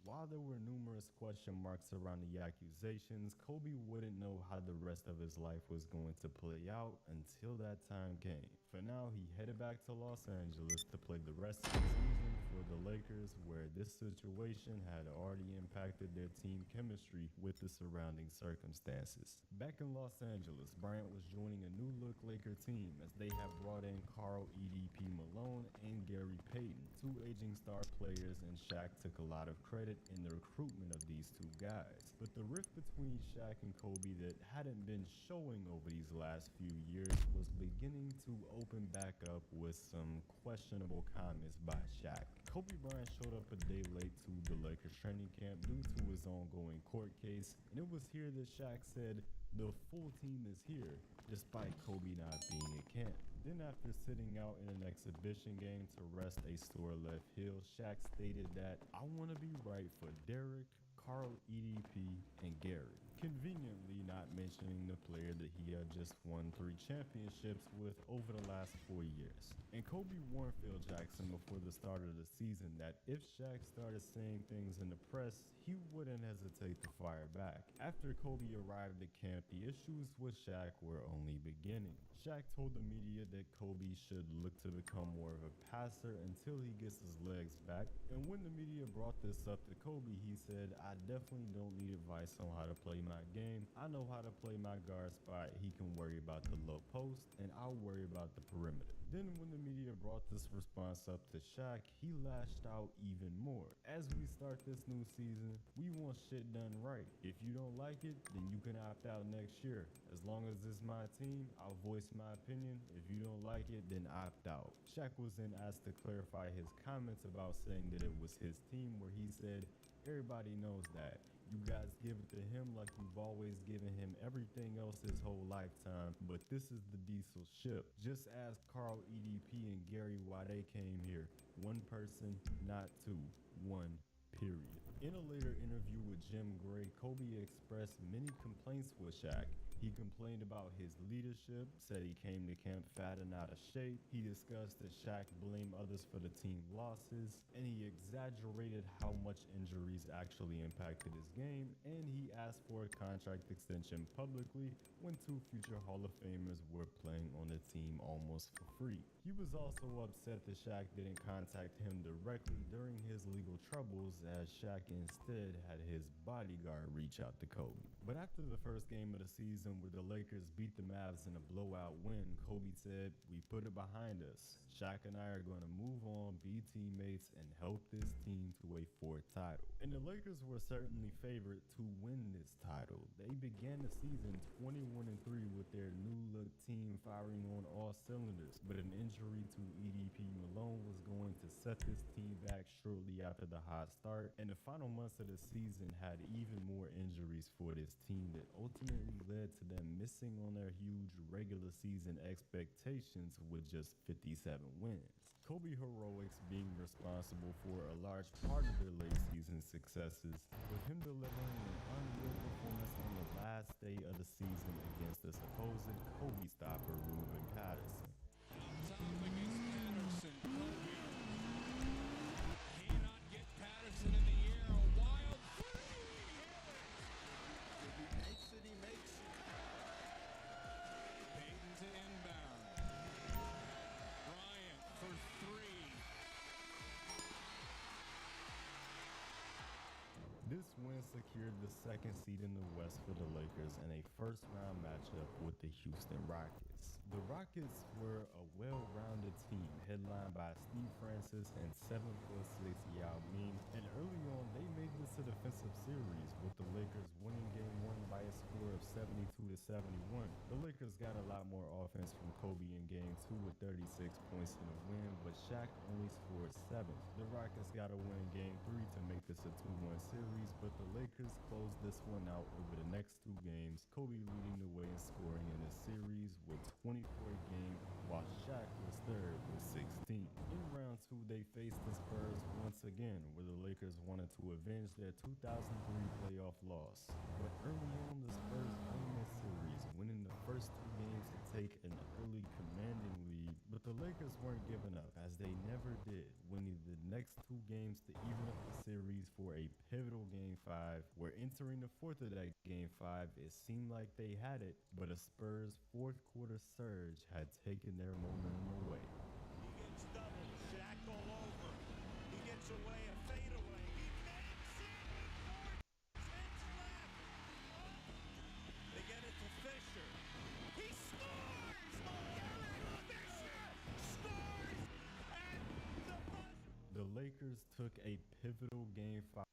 While there were numerous question marks around the accusations, Kobe wouldn't know how the rest of his life was going to play out until that time came. For now, he headed back to Los Angeles to play the rest of the season for the Lakers, where this situation had already impacted their team chemistry with the surrounding circumstances. Back in Los Angeles, Bryant was joining a new look Laker team as they have brought in Karl EDP Malone and Gary Payton, two aging star players, and Shaq took a lot of credit in the recruitment of these two guys. But the rift between Shaq and Kobe that hadn't been showing over these last few years was beginning to open back up with some questionable comments by Shaq. Kobe Bryant showed up a day late to the Lakers training camp due to his ongoing court case, and it was here that Shaq said, "The full team is here," despite Kobe not being at camp. Then after sitting out in an exhibition game to rest a sore left heel, Shaq stated that, "I want to be right for Derek, Karl EDP, and Gary," conveniently not mentioning the player that he had just won 3 championships with over the last 4 years. And Kobe warned Phil Jackson before the start of the season that if Shaq started saying things in the press, he wouldn't hesitate to fire back. After Kobe arrived at camp, the issues with Shaq were only beginning. Shaq told the media that Kobe should look to become more of a passer until he gets his legs back. And when the media brought this up to Kobe, he said, "I definitely don't need advice on how to play my game. I know how to play my guard spot. He can worry about the low post, and I'll worry about the perimeter." Then when the media brought this response up to Shaq, he lashed out even more. "As we start this new season, we want shit done right. If you don't like it, then you can opt out next year. As long as it's my team, I'll voice my opinion. If you don't like it, then opt out." Shaq was then asked to clarify his comments about saying that it was his team, where he said, "Everybody knows that. You guys give it to him like you've always given him everything else his whole lifetime, but this is the diesel ship. Just ask Karl EDP and Gary why they came here. One person, not two. One, period." In a later interview with Jim Gray, Kobe expressed many complaints with Shaq. He complained about his leadership, said he came to camp fat and out of shape. He discussed that Shaq blamed others for the team losses, and he exaggerated how much injuries actually impacted his game, and he asked for a contract extension publicly when 2 future Hall of Famers were playing on the team almost for free. He was also upset that Shaq didn't contact him directly during his legal troubles, as Shaq instead had his bodyguard reach out to Kobe. But after the first game of the season, where the Lakers beat the Mavs in a blowout win, Kobe said, "We put it behind us. Shaq and I are going to move on, be teammates, and help this team to a 4th title." And the Lakers were certainly favored to win this title. They began the season 21-3 with their new look team firing on all cylinders, but an injury to EDP Malone was going to set this team back shortly after the hot start, and the final months of the season had even more injuries for this team that ultimately led to them missing on their huge regular season expectations with just 57 wins. Kobe heroics being responsible for a large part of their late season successes, with him delivering an unreal performance on the last day of the season against the supposed Kobe stopper Ruben Patterson. Top against Patterson. Kobe cannot get Patterson in the air. A wild three. If he makes it, he makes it. Payton to inbound. Bryant for 3. This win secured the 2nd seed in the West for the Lakers in a first-round matchup with the Houston Rockets. The Rockets were a well-rounded team headlined by Steve Francis and 7'6" Yao Ming, and early on they made this a defensive series, with the Lakers winning Game 1 by a score of 72-71. The Lakers got a lot more offense from Kobe in Game 2 with 36 points in the win, but Shaq only scored 7. The Rockets got a win in Game 3 to make this a 2-1 series, but the Lakers closed this one out over the next 2 games, Kobe leading the way in scoring in the series with 24 games, while Shaq was 3rd with 16. In round 2, they faced the Spurs once again, where the Lakers wanted to avenge their 2003 playoff loss. But early on, the Spurs won the series, winning the first 2 games to take an early commanding lead, but But the Lakers weren't giving up, as they never did, winning the next 2 games to even up the series for a pivotal Game 5, where entering the fourth of that Game 5, it seemed like they had it, but a Spurs fourth quarter surge had taken their momentum away. He gets doubled. Shaq all over. He gets away a fadeaway. He makes it with 4 seconds left. They get it to Fisher. He scores! Derek Fisher scores at the buzzer. The Lakers took a pivotal Game 5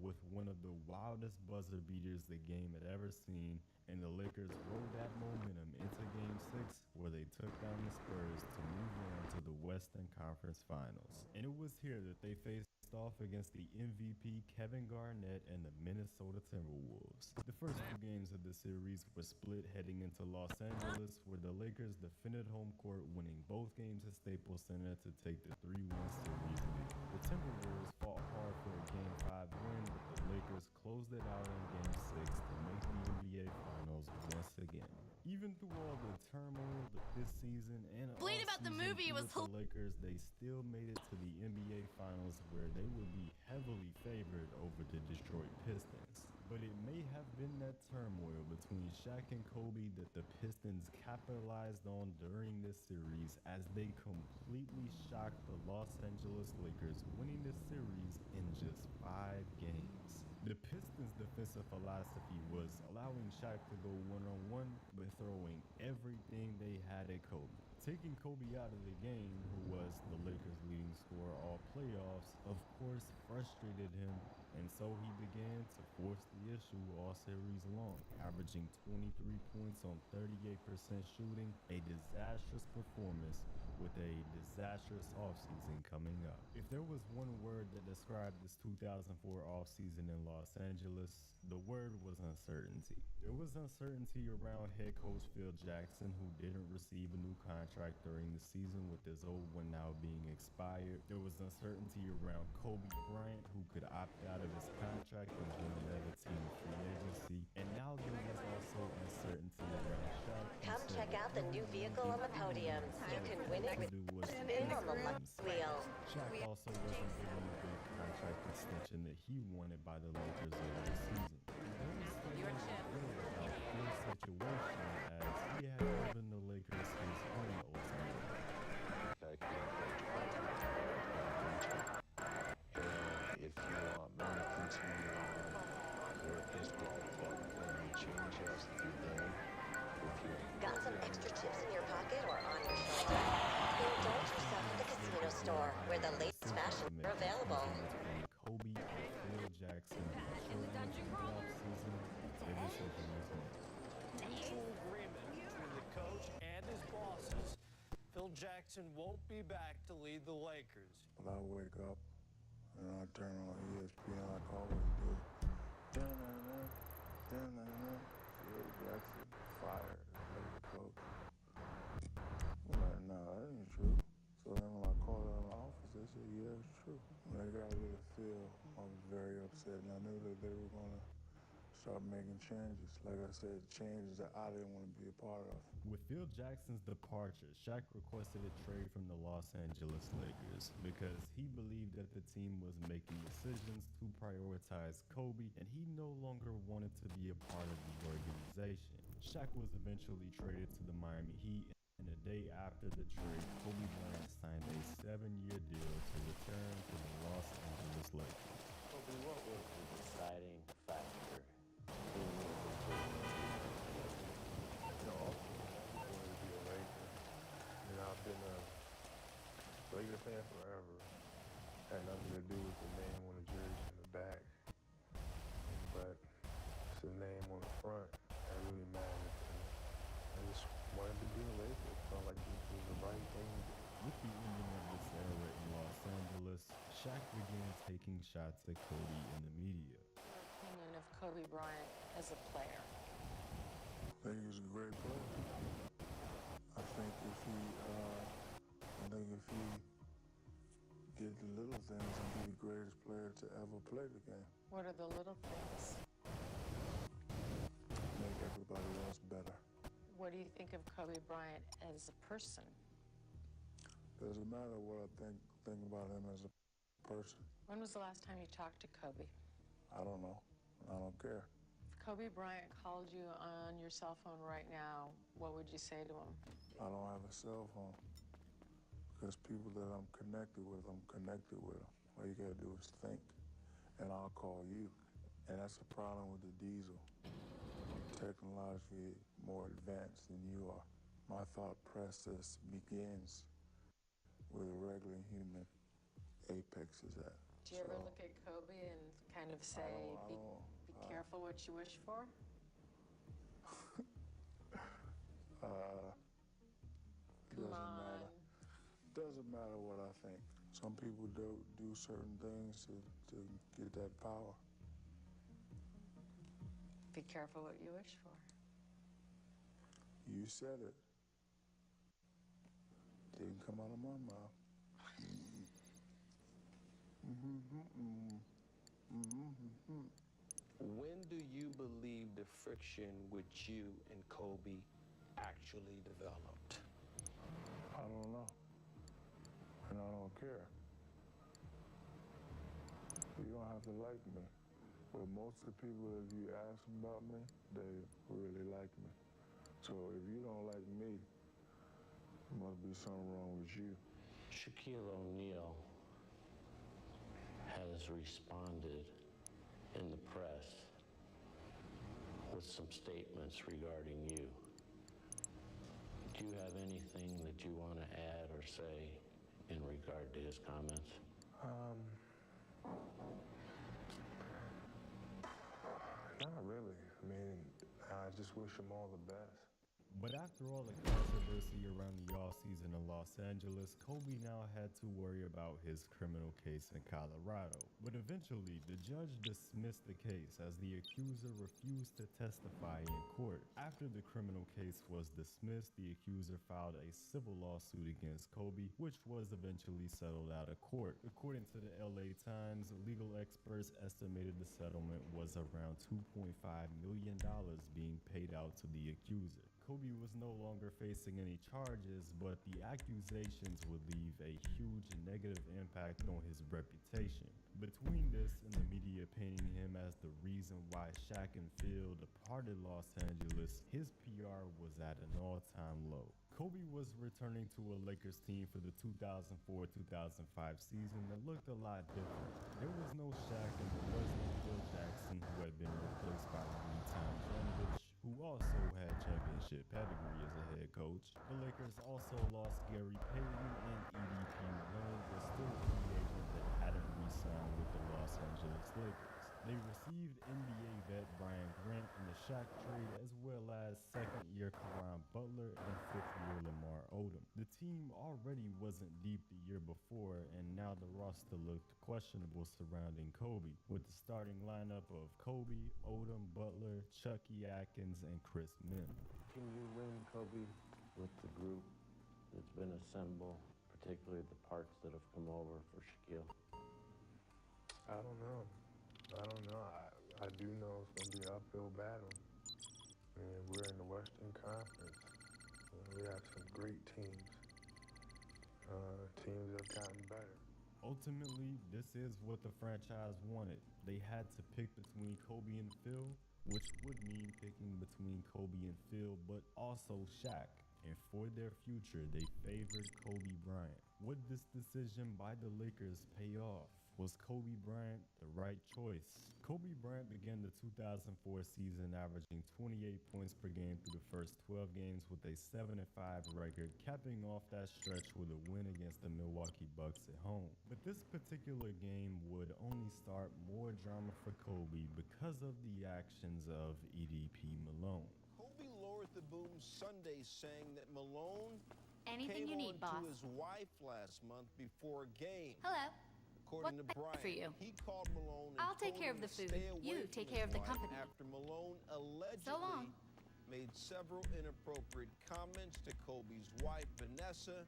with one of the wildest buzzer beaters the game had ever seen, and the Lakers rolled that momentum into Game 6, where they took down the Spurs to move on to the Western Conference Finals. And it was here that they faced off against the MVP Kevin Garnett and the Minnesota Timberwolves. The first 2 games of the series were split heading into Los Angeles, where the Lakers defended home court, winning both games at Staples Center to take the 3-1 series lead. The Timberwolves fought hard for a Game 5 win, but the Lakers closed it out in Game 6 to make the NBA Finals once again. Even through all the turmoil this season and Bleed about the movie was the Lakers, they still made it to the NBA Finals, where they would be heavily favored over the Detroit Pistons. But it may have been that turmoil between Shaq and Kobe that the Pistons capitalized on during this series, as they completely shocked the Los Angeles Lakers, winning the series in just 5 games. The Pistons' defensive philosophy was allowing Shaq to go one-on-one, but throwing everything they had at Kobe. Taking Kobe out of the game, who was the Lakers' leading scorer all playoffs, of course frustrated him, and so he began to force the issue all series long, averaging 23 points on 38% shooting, a disastrous performance with a disastrous offseason coming up. If there was one word that described this 2004 offseason in Los Angeles, the word was uncertainty. There was uncertainty around head coach Phil Jackson, who didn't receive a new contract during the season, with his old one now being expired. There was uncertainty around Kobe Bryant, who could opt out of his contract and join another team free agency. And now there was also uncertainty around Shaq. Come check out the new vehicle on the podium. You can win it with spin on the wheel. Shaq also wasn't given the big contract extension that he wanted by the Lakers over the season. There was about Phil's situation, as he had given the Lakers his own ultimatum. If you want me to continue on with this ball club, then the change has to be done. Got some extra chips in your pocket or on your shoulder? Indulge yourself at the casino store, where the latest fashions are available. Kobe and Phil Jackson in the dungeon crawl season. Every decision was made. Mutual agreement between the coach and his bosses. Phil Jackson won't be back to lead the Lakers. When I wake up and I turn on ESPN like I always do. Phil Jackson fired as Laker coach. I'm like, nah, that ain't true. So then when I called out of the office, they said, yeah, it's true. When I got rid of Phil, I was very upset, and I knew that they were going to start making changes. Like I said, changes that I didn't want to be a part of. With Phil Jackson's departure, Shaq requested a trade from the Los Angeles Lakers because he believed that the team was making decisions to prioritize Kobe, and he no longer wanted to be a part of the organization. Shaq was eventually traded to the Miami Heat, and the day after the trade, Kobe Bryant signed a 7-year deal to return to the Los Angeles Lakers. Kobe, what was the deciding factor? I've been a Laker fan forever. Had nothing to do with the name on the jersey in the back, but it's the name on the front that really matters. And I just wanted to be a Laker. Felt like this was the right thing to do. With the ending of this era in Los Angeles, Shaq began taking shots at Kobe in the media. Your opinion of Kobe Bryant as a player? I think he was a great player. I think if he did the little things, he'd be the greatest player to ever play the game. What are the little things? Make everybody else better. What do you think of Kobe Bryant as a person? Doesn't matter what I think about him as a person. When was the last time you talked to Kobe? I don't know. I don't care. If Kobe Bryant called you on your cell phone right now, what would you say to him? I don't have a cell phone. Because people that I'm connected with them. All you gotta do is think, and I'll call you. And that's the problem with the diesel. Technologically more advanced than you are. My thought process begins where the regular human apex is at. Do you ever look at Kobe and kind of say, be careful what you wish for? Doesn't matter what I think. Some people do certain things to get that power. Be careful what you wish for. You said it. Didn't come out of my mouth. When do you believe the friction with you and Kobe actually developed? I don't know. And I don't care. You don't have to like me. But most of the people, if you ask them about me, they really like me. So if you don't like me, there must be something wrong with you. Shaquille O'Neal has responded in the press with some statements regarding you. Do you have anything that you want to add or say in regard to his comments? Not really. I mean, I just wish him all the best. But after all the controversy around the offseason in Los Angeles, Kobe now had to worry about his criminal case in Colorado. But eventually, the judge dismissed the case as the accuser refused to testify in court. After the criminal case was dismissed, the accuser filed a civil lawsuit against Kobe, which was eventually settled out of court. According to the LA Times, legal experts estimated the settlement was around $2.5 million being paid out to the accuser. Kobe was no longer facing any charges, but the accusations would leave a huge negative impact on his reputation. Between this and the media painting him as the reason why Shaq and Phil departed Los Angeles, his PR was at an all-time low. Kobe was returning to a Lakers team for the 2004-2005 season that looked a lot different. There was no Shaq and there was no Phil Jackson, who had been replaced by Tom Janovich, who also had championship pedigree as a head coach. The Lakers also lost Gary Payton, and EDP Malone was still a free agent that hadn't re-signed with the Los Angeles Lakers. They received NBA vet Brian Grant in the Shaq trade, as well as second-year Caron Butler and fifth-year Lamar Odom. The team already wasn't deep the year before, and now the roster looked questionable surrounding Kobe, with the starting lineup of Kobe, Odom, Butler, Chucky Atkins, and Chris Mihm. Can you win, Kobe, with the group that's been assembled, particularly the parts that have come over for Shaquille? I don't know. I do know it's going to be an uphill battle. I mean, we're in the Western Conference. We have some great teams. Teams that have gotten better. Ultimately, this is what the franchise wanted. They had to pick between Kobe and Phil, which would mean picking between Kobe and Phil, but also Shaq. And for their future, they favored Kobe Bryant. Would this decision by the Lakers pay off? Was Kobe Bryant the right choice? Kobe Bryant began the 2004 season averaging 28 points per game through the first 12 games with a 7-5 record, capping off that stretch with a win against the Milwaukee Bucks at home. But this particular game would only start more drama for Kobe because of the actions of EDP Malone. Kobe lowered the boom Sunday, saying that Malone Anything came you need, on boss. to his wife last month before a game. Hello. According to What Bryant, for you? he called Malone and I'll take told care him of the to food. stay away You from take his care of the wife company. After Malone allegedly So long. made several inappropriate comments to Kobe's wife, Vanessa,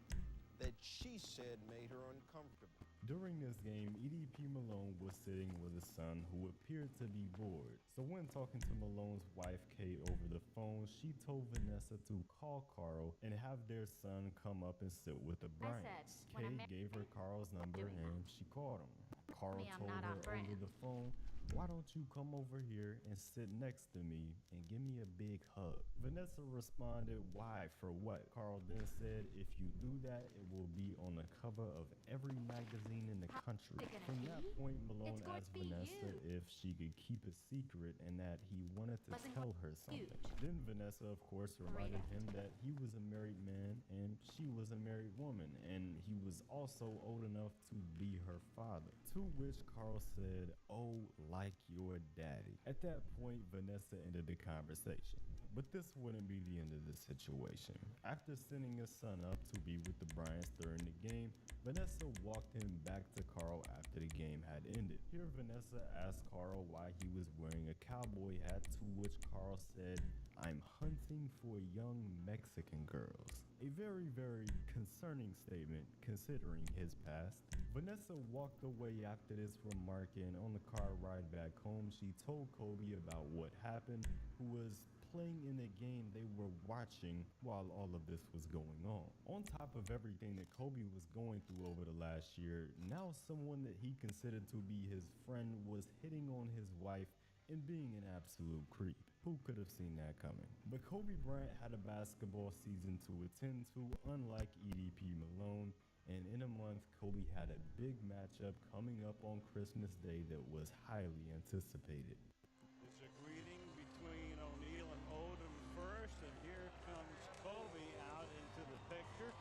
that she said made her uncomfortable. During this game, EDP Malone was sitting with a son who appeared to be bored. So when talking to Malone's wife, Kate, over the phone, she told Vanessa to call Carl and have their son come up and sit with the Bryants. Kate gave her Carl's number and she called him. Carl told her over the phone, "Why don't you come over here and sit next to me and give me a big hug?" Vanessa responded, "Why? For what?" Carl then said, "If you do that, it will be on the cover of every magazine in the country." From that point, Malone asked Vanessa if she could keep a secret and that he wanted to tell her something. Then Vanessa, of course, reminded him that he was a married man and she was a married woman, and he was also old enough to be her father. To which Carl said, "Oh, like your daddy." At that point, Vanessa ended the conversation. But this wouldn't be the end of the situation. After sending his son up to be with the Bryants during the game, Vanessa walked him back to Carl after the game had ended. Here, Vanessa asked Carl why he was wearing a cowboy hat, to which Carl said, "I'm hunting for young Mexican girls." A very, very concerning statement considering his past. Vanessa walked away after this remark, and on the car ride back home, she told Kobe about what happened, who was playing in a game they were watching while all of this was going on. On top of everything that Kobe was going through over the last year, now someone that he considered to be his friend was hitting on his wife and being an absolute creep. Who could have seen that coming? But Kobe Bryant had a basketball season to attend to, unlike EDP Malone. And in a month, Kobe had a big matchup coming up on Christmas Day that was highly anticipated. It's a greeting between O'Neal and Odom first, and here comes Kobe out into the picture.